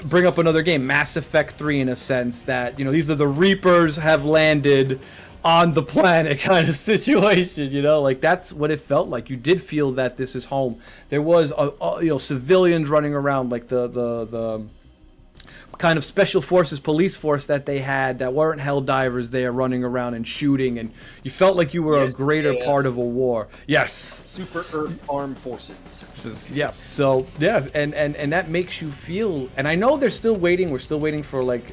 bring up another game, Mass Effect 3 in a sense that, you know, these are the Reapers have landed on the planet kind of situation, you know, like that's what it felt like. You did feel that this is home. There was you know, civilians running around, like the kind of special forces police force that they had that weren't Helldivers there running around and shooting, and you felt like you were a greater part of a war. Yes. Super Earth Armed Forces. Yeah. So yeah, and that makes you feel, and I know they're still waiting. We're still waiting for like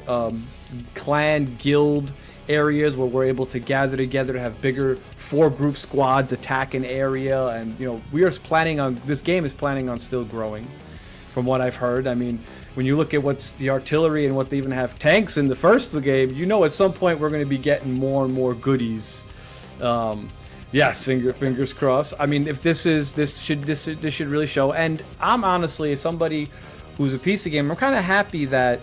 clan guild areas where we're able to gather together to have bigger 4-group squads attack an area, and you know, this game is planning on still growing from what I've heard. I mean, when you look at what's the artillery and what they even have tanks in the first game, you know at some point we're going to be getting more and more goodies. Yes, fingers crossed. I mean, if this should really show. And I'm honestly, as somebody who's a PC gamer, I'm kind of happy that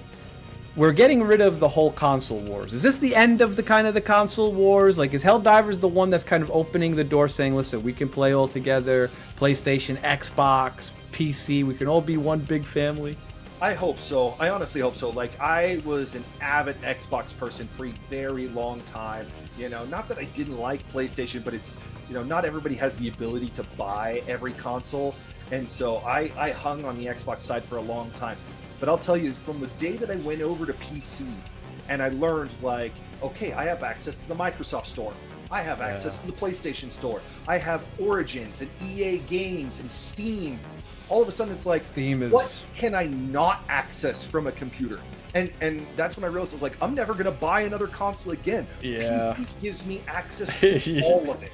we're getting rid of the whole console wars. Is this the end of the console wars? Like, is Helldivers the one that's kind of opening the door, saying, listen, we can play all together, PlayStation, Xbox, PC, we can all be one big family? I hope so. I honestly hope so. Like, I was an avid Xbox person for a very long time. You know, not that I didn't like PlayStation, but it's, you know, not everybody has the ability to buy every console. And so I hung on the Xbox side for a long time. But I'll tell you, from the day that I went over to PC and I learned, like, okay, I have access to the Microsoft Store. I have access to the PlayStation Store. I have Origins and EA Games and Steam. All of a sudden, it's like, what can I not access from a computer? And that's when I realized, I was like, I'm never going to buy another console again. Yeah. PC gives me access to all of it.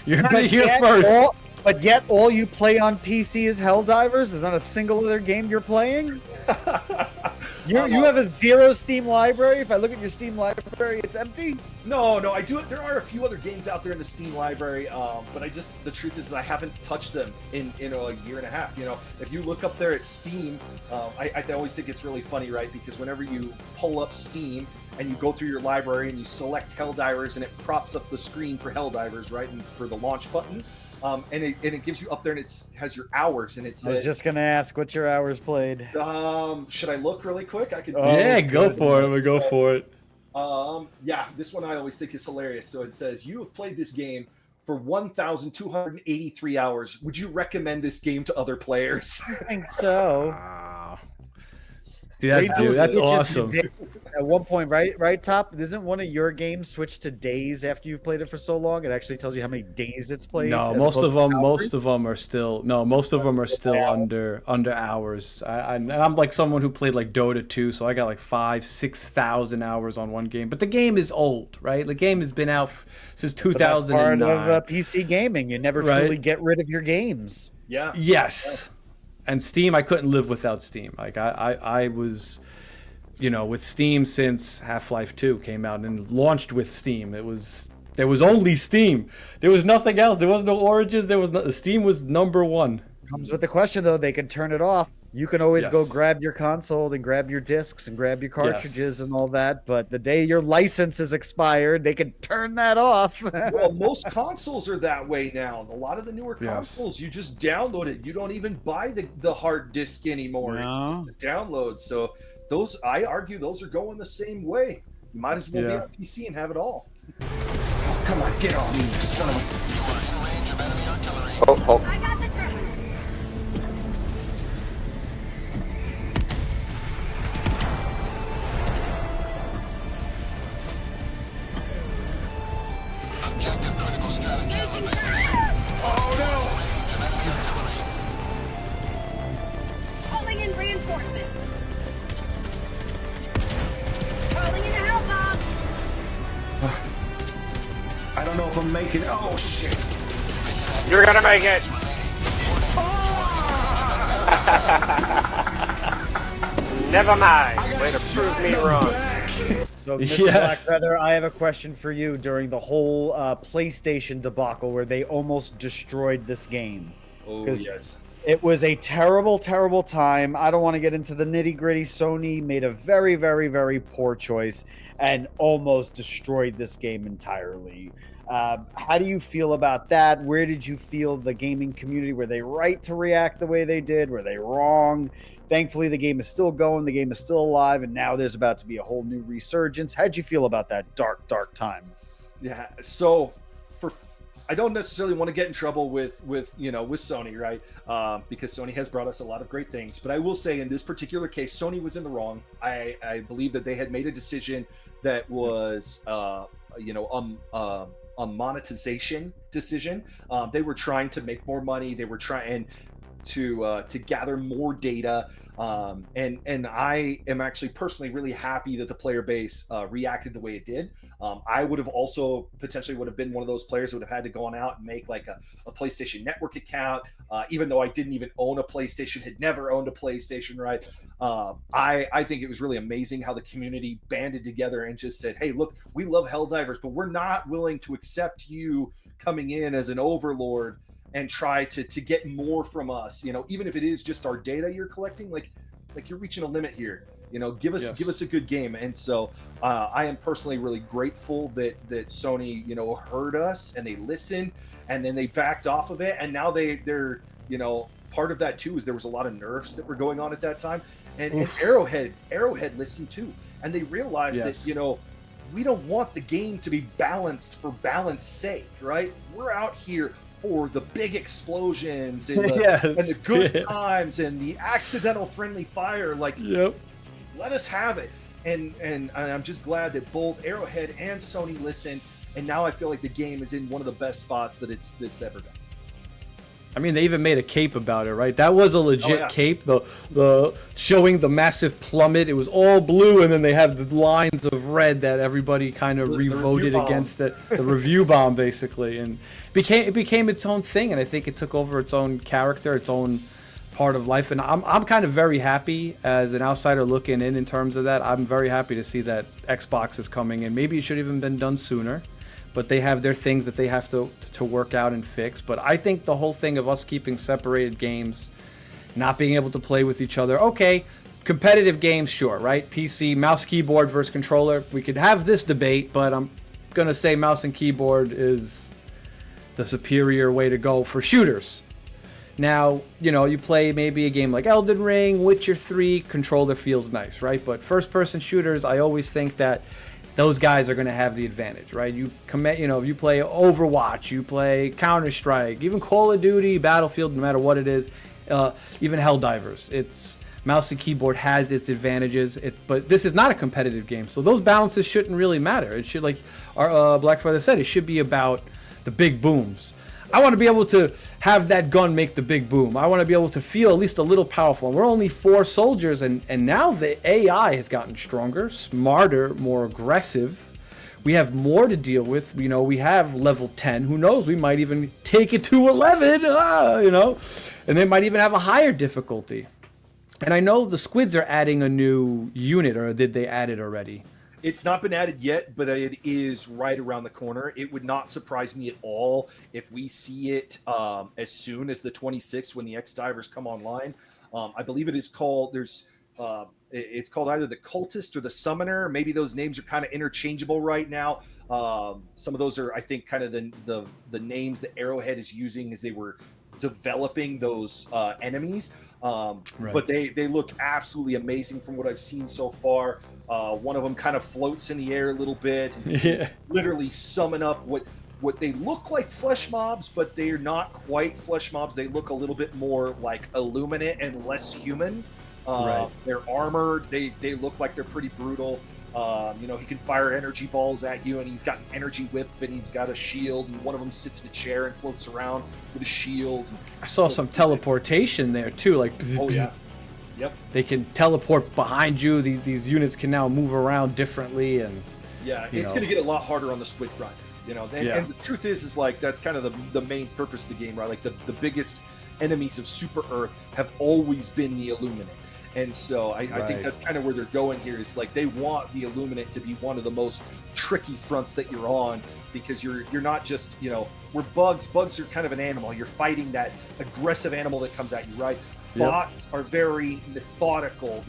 You're here first. But yet, all you play on PC is Helldivers? There's not a single other game you're playing? You have a zero Steam library? If I look at your Steam library, it's empty? No, I do. There are a few other games out there in the Steam library, but the truth is I haven't touched them in a year and a half. You know, if you look up there at Steam, I always think it's really funny, right? Because whenever you pull up Steam and you go through your library and you select Helldivers, and it props up the screen for Helldivers, right, and for the launch button. And it gives you up there, and it has your hours, and it says. I was just gonna ask, what's your hours played? Should I look really quick? I could. Yeah, go for it. I'm gonna go for it. Yeah, this one I always think is hilarious. So it says you have played this game for 1,283 hours. Would you recommend this game to other players? I think so. See, that's awesome. At one point, right top, isn't one of your games switched to days after you've played it for so long? It actually tells you how many days it's played. No, most of them are still under hours. And I'm like someone who played like Dota 2, so I got like 5,000-6,000 hours on one game. But the game is old, right? The game has been out since 2009. That's part of PC gaming. You never truly get rid of your games. Yeah. Yes. And Steam, I couldn't live without Steam. Like I was, you know, with Steam since Half-Life 2 came out and launched with Steam. There was only Steam. There was nothing else. There was no Origins. Steam was number one. Comes with the question though, they can turn it off. You can always go grab your console and grab your discs and grab your cartridges and all that, but the day your license is expired, they can turn that off. Well, most consoles are that way now. A lot of the newer consoles, you just download it. You don't even buy the hard disk anymore. No. It's just a download. So I argue those are going the same way. You might as well be on PC and have it all. Oh, come on, get on me, you son of a... Oh. I got the truck. Objective critical strategy eliminated. Oh, no! Calling in reinforcements. Calling in a hell bomb. I don't know if I'm making... Oh, shit. You're gonna make it. Never mind. Way to prove me wrong. So, Mr. Yes. Blackfeather, I have a question for you during the whole PlayStation debacle where they almost destroyed this game. Oh, 'Cause yes. It was a terrible, terrible time. I don't want to get into the nitty-gritty. Sony made a very, very, very poor choice and almost destroyed this game entirely. How do you feel about that? Where did you feel the gaming community? Were they right to react the way they did? Were they wrong? Thankfully, the game is still going. The game is still alive, and now there's about to be a whole new resurgence. How'd you feel about that dark, dark time? Yeah. So I don't necessarily want to get in trouble with Sony, right? Because Sony has brought us a lot of great things. But I will say in this particular case, Sony was in the wrong. I believe that they had made a decision that was, a monetization decision. They were trying to make more money. They were trying to gather more data. And I am actually personally really happy that the player base reacted the way it did. I would have also potentially would have been one of those players that would have had to go on out and make like a PlayStation Network account, even though I didn't even own a PlayStation, had never owned a PlayStation, right? I think it was really amazing how the community banded together and just said, hey, look, we love Helldivers, but we're not willing to accept you coming in as an overlord and try to get more from us, even if it is just our data you're collecting, like you're reaching a limit here, give us a good game. And so I am personally really grateful that Sony, heard us and they listened and then they backed off of it. And now they're, part of that too, is there was a lot of nerfs that were going on at that time. And Arrowhead listened too. And they realized that, we don't want the game to be balanced for balance sake, right? We're out here for the big explosions and the good times and the accidental friendly fire. Let us have it. And I'm just glad that both Arrowhead and Sony listened. And now I feel like the game is in one of the best spots that it's ever been. I mean, they even made a cape about it, right? That was a legit cape. The showing the massive plummet. It was all blue, and then they have the lines of red that everybody kind of re-voted against it. The review bomb, basically, and it became its own thing. And I think it took over its own character, its own part of life. And I'm kind of very happy as an outsider looking in terms of that. I'm very happy to see that Xbox is coming, and maybe it should have even been done sooner. But they have their things that they have to work out and fix. But I think the whole thing of us keeping separated games, not being able to play with each other, okay, competitive games, sure, right? PC, mouse, keyboard versus controller. We could have this debate, but I'm going to say mouse and keyboard is the superior way to go for shooters. Now, you play maybe a game like Elden Ring, Witcher 3, controller feels nice, right? But first-person shooters, I always think that those guys are going to have the advantage, right? You play Overwatch, you play Counter-Strike, even Call of Duty, Battlefield, no matter what it is, even Helldivers. It's mouse and keyboard has its advantages, but this is not a competitive game, so those balances shouldn't really matter. It should, like our Blackfeather said, it should be about the big booms. I want to be able to have that gun make the big boom. I want to be able to feel at least a little powerful. And we're only 4 soldiers, and now the AI has gotten stronger, smarter, more aggressive. We have more to deal with. We have level 10. Who knows? We might even take it to 11, and they might even have a higher difficulty. And I know the Squids are adding a new unit, or did they add it already? It's not been added yet, but it is right around the corner. It would not surprise me at all if we see it as soon as the 26th when the Helldivers come online. I believe it is called, there's It's called either the Cultist or the Summoner. Maybe those names are kind of interchangeable right now. Some of those are, I think, kind of the names that Arrowhead is using as they were developing those enemies. But they look absolutely amazing from what I've seen so far. One of them kind of floats in the air a little bit, and literally summon up what they look like flesh mobs, but they're not quite flesh mobs. They look a little bit more like Illuminate and less human. They're armored. They look like they're pretty brutal. You know, he can fire energy balls at you, and he's got an energy whip, and he's got a shield, and one of them sits in a chair and floats around with a shield. I saw some teleportation there too, like yep, they can teleport behind you. These units can now move around differently, and it's going to get a lot harder on the squid front. You know, and the truth is like that's kind of the main purpose of the game, right? Like the biggest enemies of Super Earth have always been the Illuminate. And so I think that's kind of where they're going here, is like they want the Illuminate to be one of the most tricky fronts that you're on, because you're not just, you know, we're bugs are kind of an animal. You're fighting that aggressive animal that comes at you, right? Bots are very methodical.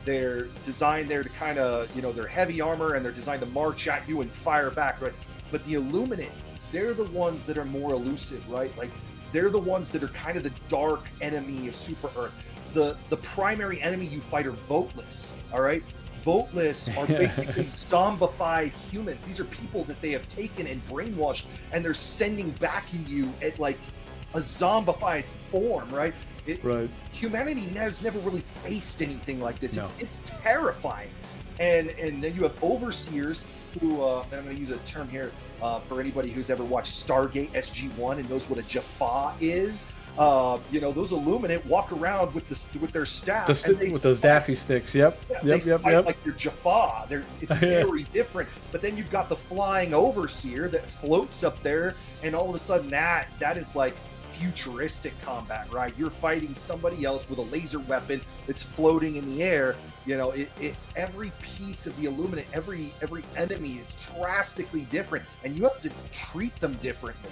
They're designed there to kind of, you know, they're heavy armor, and they're designed to march at you and fire back, right? But the Illuminate, they're the ones that are more elusive, right? Like they're the ones that are kind of the dark enemy of Super Earth. The primary enemy you fight are voteless, all right? Voteless are basically zombified humans. These are people that they have taken and brainwashed, and they're sending back in you at like a zombified form, right? Humanity has never really faced anything like this. It's terrifying. And then you have overseers who, and I'm going to use a term here for anybody who's ever watched Stargate SG-1 and knows what a Jaffa is. You know, those Illuminate walk around with their staff, with those Daffy sticks. Yep. Like your Jaffa. It's very different. But then you've got the flying overseer that floats up there, and all of a sudden that is like futuristic combat, right? You're fighting somebody else with a laser weapon that's floating in the air. You know, every piece of the Illuminate, every enemy is drastically different, and you have to treat them differently.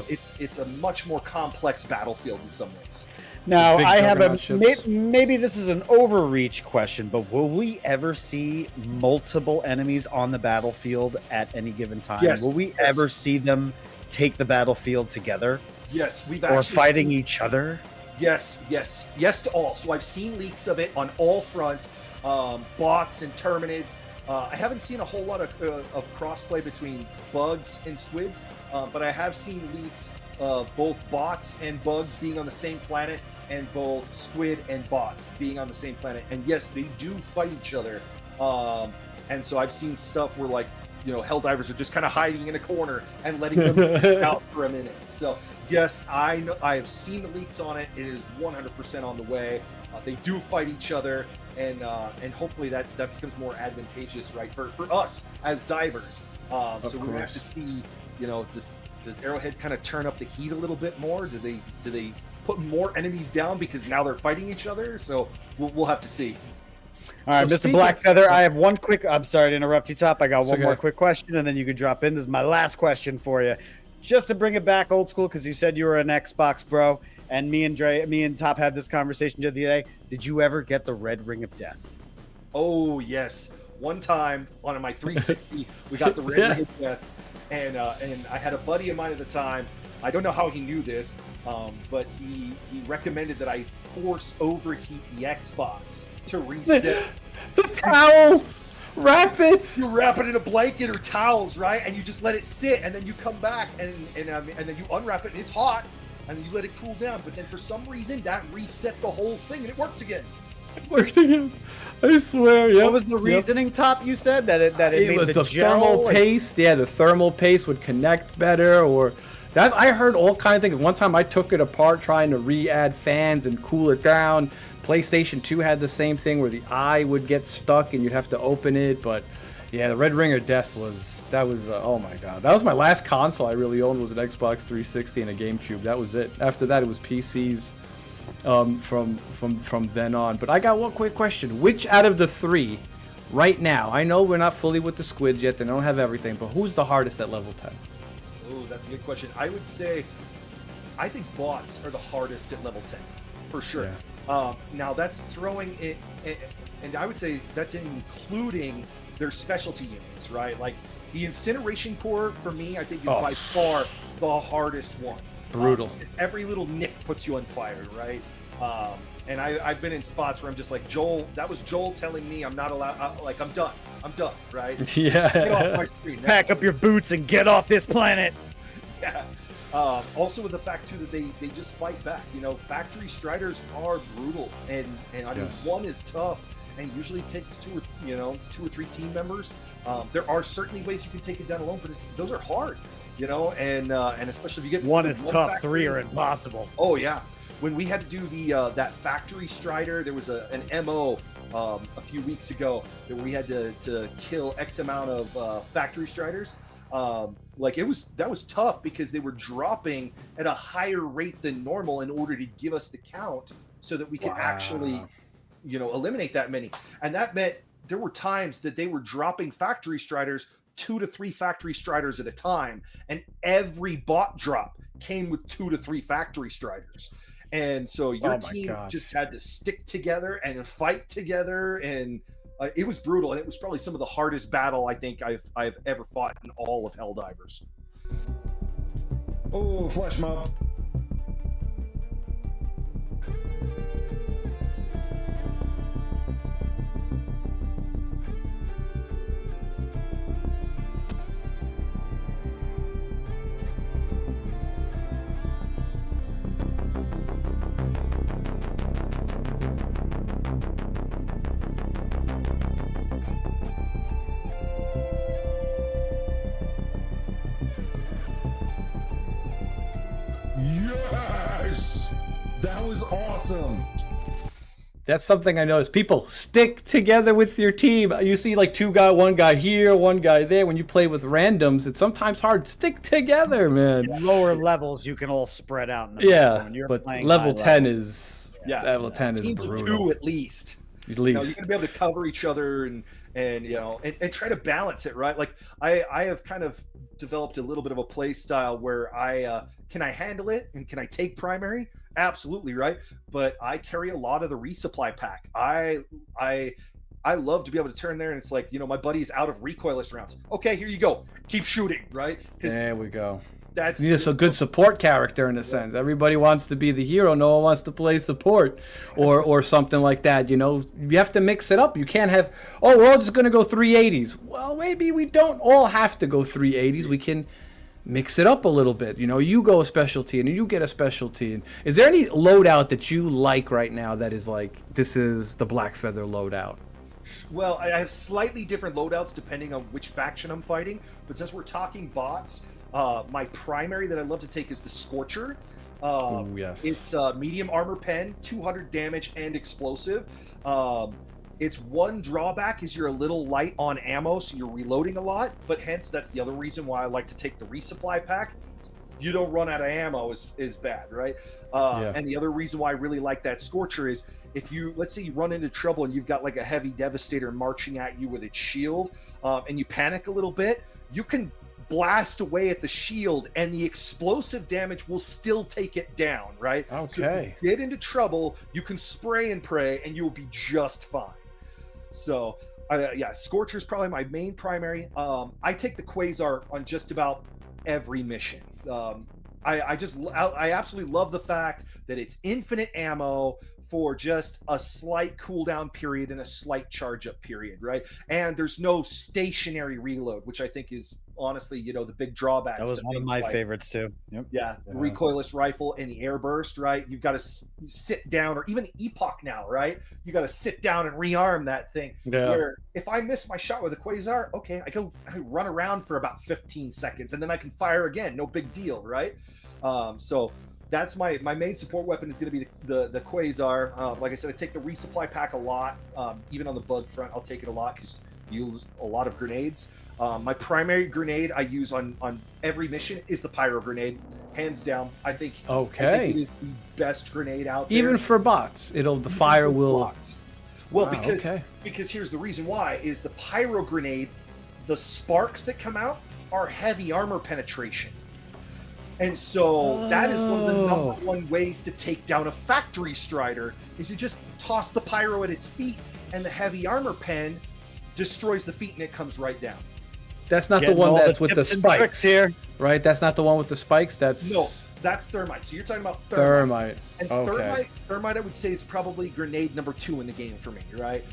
It's a much more complex battlefield in some ways. Now, I have maybe this is an overreach question, but will we ever see multiple enemies on the battlefield at any given time? Yes. Will we ever see them take the battlefield together? Yes, we've or actually fighting each other. Yes to all. So I've seen leaks of it on all fronts, bots and Terminids. I haven't seen a whole lot of crossplay between bugs and squids, but I have seen leaks of both bots and bugs being on the same planet, and both squid and bots being on the same planet. And yes, they do fight each other. And so I've seen stuff where, like, you know, Helldivers are just kind of hiding in a corner and letting them out for a minute. So yes, I know, I have seen the leaks on it. It is 100% on the way. They do fight each other, and hopefully that becomes more advantageous, right, for us as divers. So we have to see, you know, does Arrowhead kind of turn up the heat a little bit more? Do they put more enemies down because now they're fighting each other? So we'll have to see. All right, Mr. Blackfeather, I have one quick. I'm sorry to interrupt you, Top. I got one more quick question, and then you can drop in. This is my last question for you, just to bring it back old school, because you said you were an Xbox bro. And me and Top had this conversation the other day. Did you ever get the Red Ring of Death? Oh, yes. One time on my 360, we got the Red Ring of Death. And I had a buddy of mine at the time. I don't know how he knew this, but he recommended that I force overheat the Xbox to reset. The towels! Wrap it! You wrap it in a blanket or towels, right? And you just let it sit, and then you come back, and then you unwrap it, and it's hot. And you let it cool down, but then for some reason that reset the whole thing, and it worked again. I swear. Yeah. What was the reasoning, Top? You said that it made was the gel, thermal paste. Yeah, the thermal paste would connect better, or that. I heard all kind of things. One time I took it apart trying to re-add fans and cool it down. PlayStation 2 had the same thing where the eye would get stuck and you'd have to open it. But yeah, the Red Ring of Death was. That was oh my god! That was my last console I really owned, was an Xbox 360 and a GameCube. That was it. After that, it was PCs from then on. But I got one quick question: which out of the three, right now? I know we're not fully with the squids yet; they don't have everything. But who's the hardest at level 10? Oh, that's a good question. I would say, I think bots are the hardest at level 10. for sure. Yeah. Now that's throwing it, and I would say that's including their specialty units, right? Like the incineration core for me, I think is by far the hardest one. Brutal. Every little nick puts you on fire, right? And I've been in spots where I'm just like, Joel, that was Joel telling me I'm not allowed, like I'm done, right? Yeah. Get off my screen. Pack up your boots and get off this planet. Yeah. Also with the fact too that they just fight back. You know, factory striders are brutal, and I mean one is tough, and usually takes two or three team members. There are certainly ways you can take it down alone, but those are hard. You know, and especially if you get one is tough, factory, 3 are impossible. Oh yeah. When we had to do the that factory strider, there was an MO a few weeks ago that we had to kill X amount of factory striders. Like that was tough because they were dropping at a higher rate than normal in order to give us the count so that we could actually, eliminate that many. And that meant there were times that they were dropping factory striders 2 to 3 factory striders at a time, and every bot drop came with 2 to 3 factory striders. And so your team just had to stick together and fight together, and it was brutal. And it was probably some of the hardest battle I think I've ever fought in all of Helldivers. Oh, flash mob. Yes! That was awesome. That's something I noticed. People stick together with your team. You see like one guy here, one guy there. When you play with randoms, it's sometimes hard. Stick together, man. Lower levels, you can all spread out. But level 10 is level 10 is teams brutal. Of 2 at least. At least. You're gonna be able to cover each other and try to balance it, right? Like I have kind of developed a little bit of a play style where can I handle it and can I take primary? Absolutely, right? But I carry a lot of the resupply pack. I love to be able to turn there and it's like, my buddy's out of recoilless rounds. Okay, here you go. Keep shooting, right? There we go. That's you need a good support character in a sense. Everybody wants to be the hero. No one wants to play support or something like that. You have to mix it up. You can't have, we're all just going to go 380s. Well, maybe we don't all have to go 380s. We can mix it up a little bit. You go a specialty and you get a specialty. Is there any loadout that you like right now that is like, this is the Blackfeather loadout? Well, I have slightly different loadouts depending on which faction I'm fighting. But since we're talking bots, my primary that I love to take is the Scorcher. Yes. It's medium armor pen, 200 damage and explosive. Its one drawback is you're a little light on ammo, so you're reloading a lot, but hence that's the other reason why I like to take the resupply pack. You don't run out of ammo is bad, right? And the other reason why I really like that Scorcher is if let's say you run into trouble and you've got like a heavy devastator marching at you with its shield, and you panic a little bit, you can blast away at the shield and the explosive damage will still take it down, right? Okay. So if you get into trouble, you can spray and pray and you'll be just fine. So Scorcher is probably my main primary. I take the Quasar on just about every mission. I absolutely love the fact that it's infinite ammo for just a slight cooldown period and a slight charge up period, right? And there's no stationary reload, which I think is honestly, the big drawback. That was one of my favorites too. Yep. Yeah, recoilless rifle and the air burst, right? You've got to sit down, or even Epoch now, right? You got to sit down and rearm that thing. Yeah. Where if I miss my shot with a Quasar, okay, I run around for about 15 seconds and then I can fire again. No big deal, right? So that's my main support weapon is going to be the Quasar. Like I said, I take the resupply pack a lot. Even on the bug front, I'll take it a lot because you use a lot of grenades. My primary grenade I use on every mission is the pyro grenade, hands down. I think it is the best grenade out there. Even for bots, the fire will. Bots. Well, because here's the reason why is the pyro grenade, the sparks that come out are heavy armor penetration. And so that is one of the number one ways to take down a factory strider is you just toss the pyro at its feet, and the heavy armor pen destroys the feet, and it comes right down. That's not the one that's with the spikes here, right? That's not the one with the spikes. That's that's thermite. So you're talking about thermite. And thermite, I would say, is probably grenade number 2 in the game for me, right?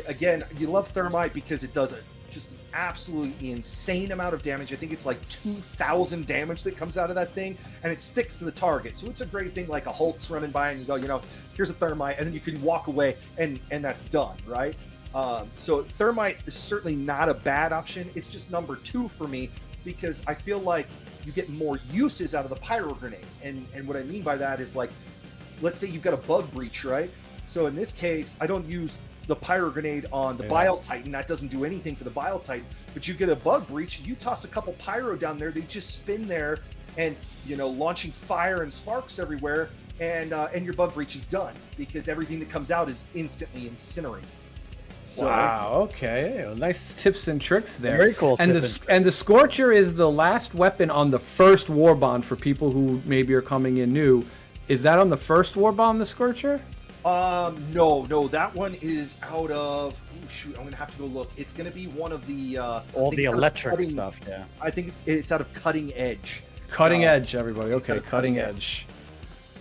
Again, you love thermite because it does just an absolutely insane amount of damage. I think it's like 2,000 damage that comes out of that thing, and it sticks to the target. So it's a great thing, like a Hulk's running by and you go, here's a thermite, and then you can walk away, and that's done, right? So thermite is certainly not a bad option. It's just number 2 for me because I feel like you get more uses out of the pyro grenade. And what I mean by that is, like, let's say you've got a bug breach, right? So in this case, I don't use the pyro grenade on the Bile Titan. That doesn't do anything for the Bile Titan. But you get a bug breach, you toss a couple pyro down there, they just spin there and, launching fire and sparks everywhere, and your bug breach is done because everything that comes out is instantly incinerated. So, wow. Okay. Well, nice tips and tricks there. Very cool. And the Scorcher is the last weapon on the first war bond for people who maybe are coming in new. Is that on the first war bond, the Scorcher? No, that one is out of. Oh, shoot, I'm gonna have to go look. It's gonna be one of the all the electric stuff. Yeah, I think it's out of Cutting Edge. Cutting Edge, everybody. Okay, Cutting Edge.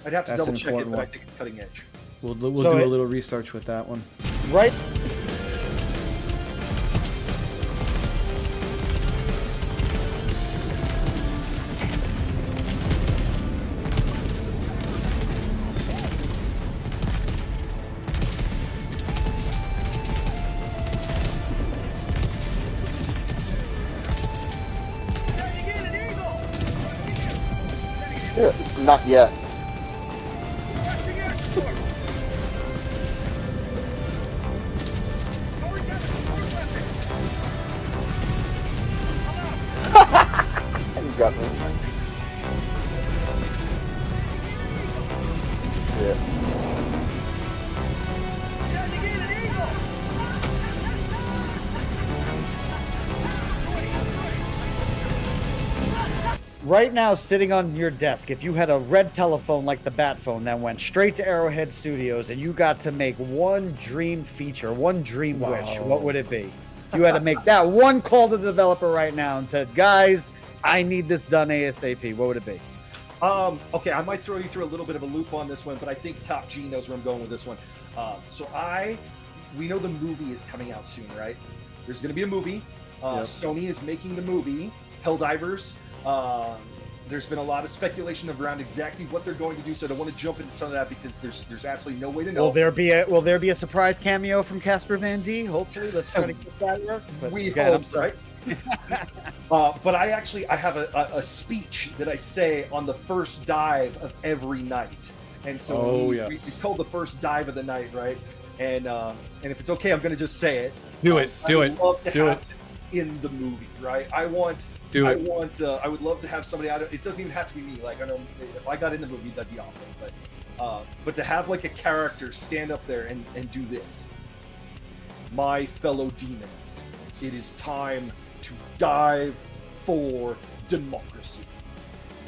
I'd have to double check it, but I think it's Cutting Edge. We'll do a little research with that one. Right. Not yet. You got me. Yeah. Right now, sitting on your desk, if you had a red telephone like the Bat phone that went straight to Arrowhead Studios and you got to make one dream feature, one dream wish, what would it be? You had to make that one call to the developer right now and said, guys, I need this done ASAP. What would it be? Okay, I might throw you through a little bit of a loop on this one, but I think Top G knows where I'm going with this one. We know the movie is coming out soon, right? There's going to be a movie. Sony is making the movie, Helldivers. There's been a lot of speculation around exactly what they're going to do, so I don't want to jump into some of that because there's absolutely no way to know. Will there be a surprise cameo from Casper Van D? Hopefully, let's try to get that work. We hope, right? But I have a speech that I say on the first dive of every night, and so it's called the first dive of the night, right? And if it's okay, I'm going to just say it. Do it. I would love to have this in the movie, right? I would love to have somebody out of it. Doesn't even have to be me. Like, I know if I got in the movie, that'd be awesome. But to have like a character stand up there and do this. My fellow demons, it is time to dive for democracy,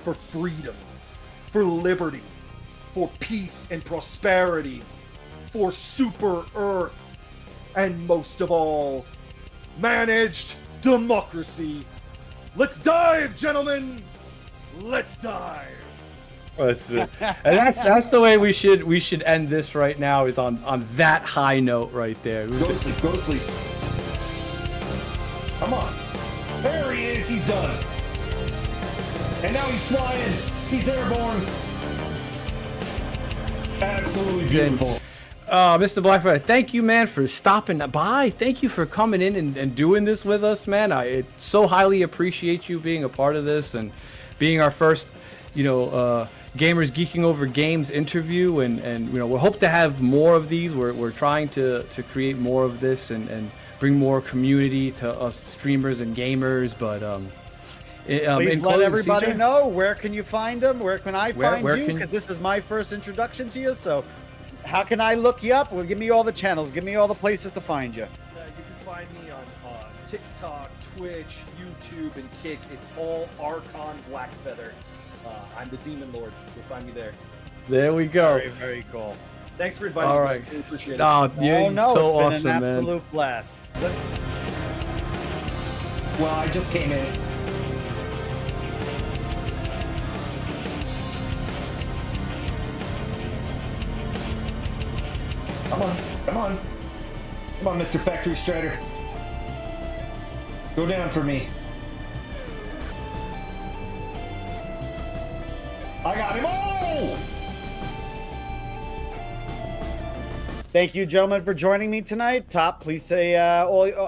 for freedom, for liberty, for peace and prosperity, for Super Earth, and most of all, managed democracy. Let's dive, gentlemen! Let's dive! That's it. And that's the way we should end this right now, is on that high note right there. Go to sleep. Come on. There he is, he's done. And now he's flying. He's airborne. Absolutely beautiful. Mr. Blackfeather, thank you, man, for stopping by. Thank you for coming in and doing this with us, man. I so highly appreciate you being a part of this and being our first, Gamers Geeking Over Games interview. And we hope to have more of these. We're trying to create more of this and bring more community to us streamers and gamers. But please let everybody know, where can you find them? Where can I find you? Because this is my first introduction to you, so how can I look you up? Well, give me all the channels. Give me all the places to find you. You can find me on TikTok, Twitch, YouTube, and Kick. It's all Arcon Blackfeather. I'm the Demon Lord. You'll find me there. There we go. Very, very cool. Thanks for inviting All me. right. I really appreciate it. Oh, you're no, so it's been awesome, an man. absolute blast. Well, I just came in. Come on, come on. Come on, Mr. Factory Strider. Go down for me. I got him. Oh! Thank you, gentlemen, for joining me tonight. Top, please say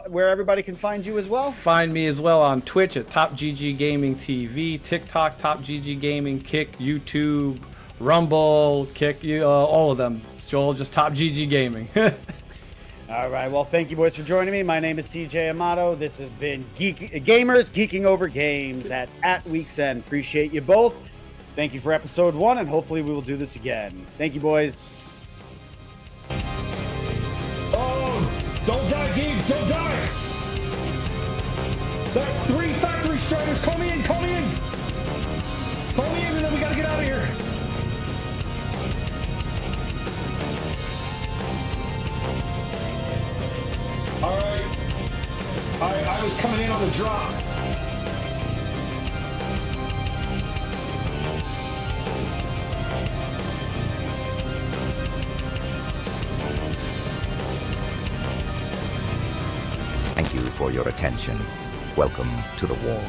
where everybody can find you as well. Find me as well on Twitch at Top GG Gaming TV, TikTok Top GG Gaming, Kick, YouTube, Rumble, Kick, all of them. It's all just Top GG Gaming. All right. Well, thank you, boys, for joining me. My name is C.J. Amato. This has been Gamers Geeking Over Games at Week's End. Appreciate you both. Thank you for episode 1, and hopefully we will do this again. Thank you, boys. Oh, don't die, Gibbs, don't die! That's 3 Factory Striders. Call me in, call me in! Call me in, and then we gotta get out of here. All right. I was coming in on the drop. Thank you for your attention. Welcome to the war.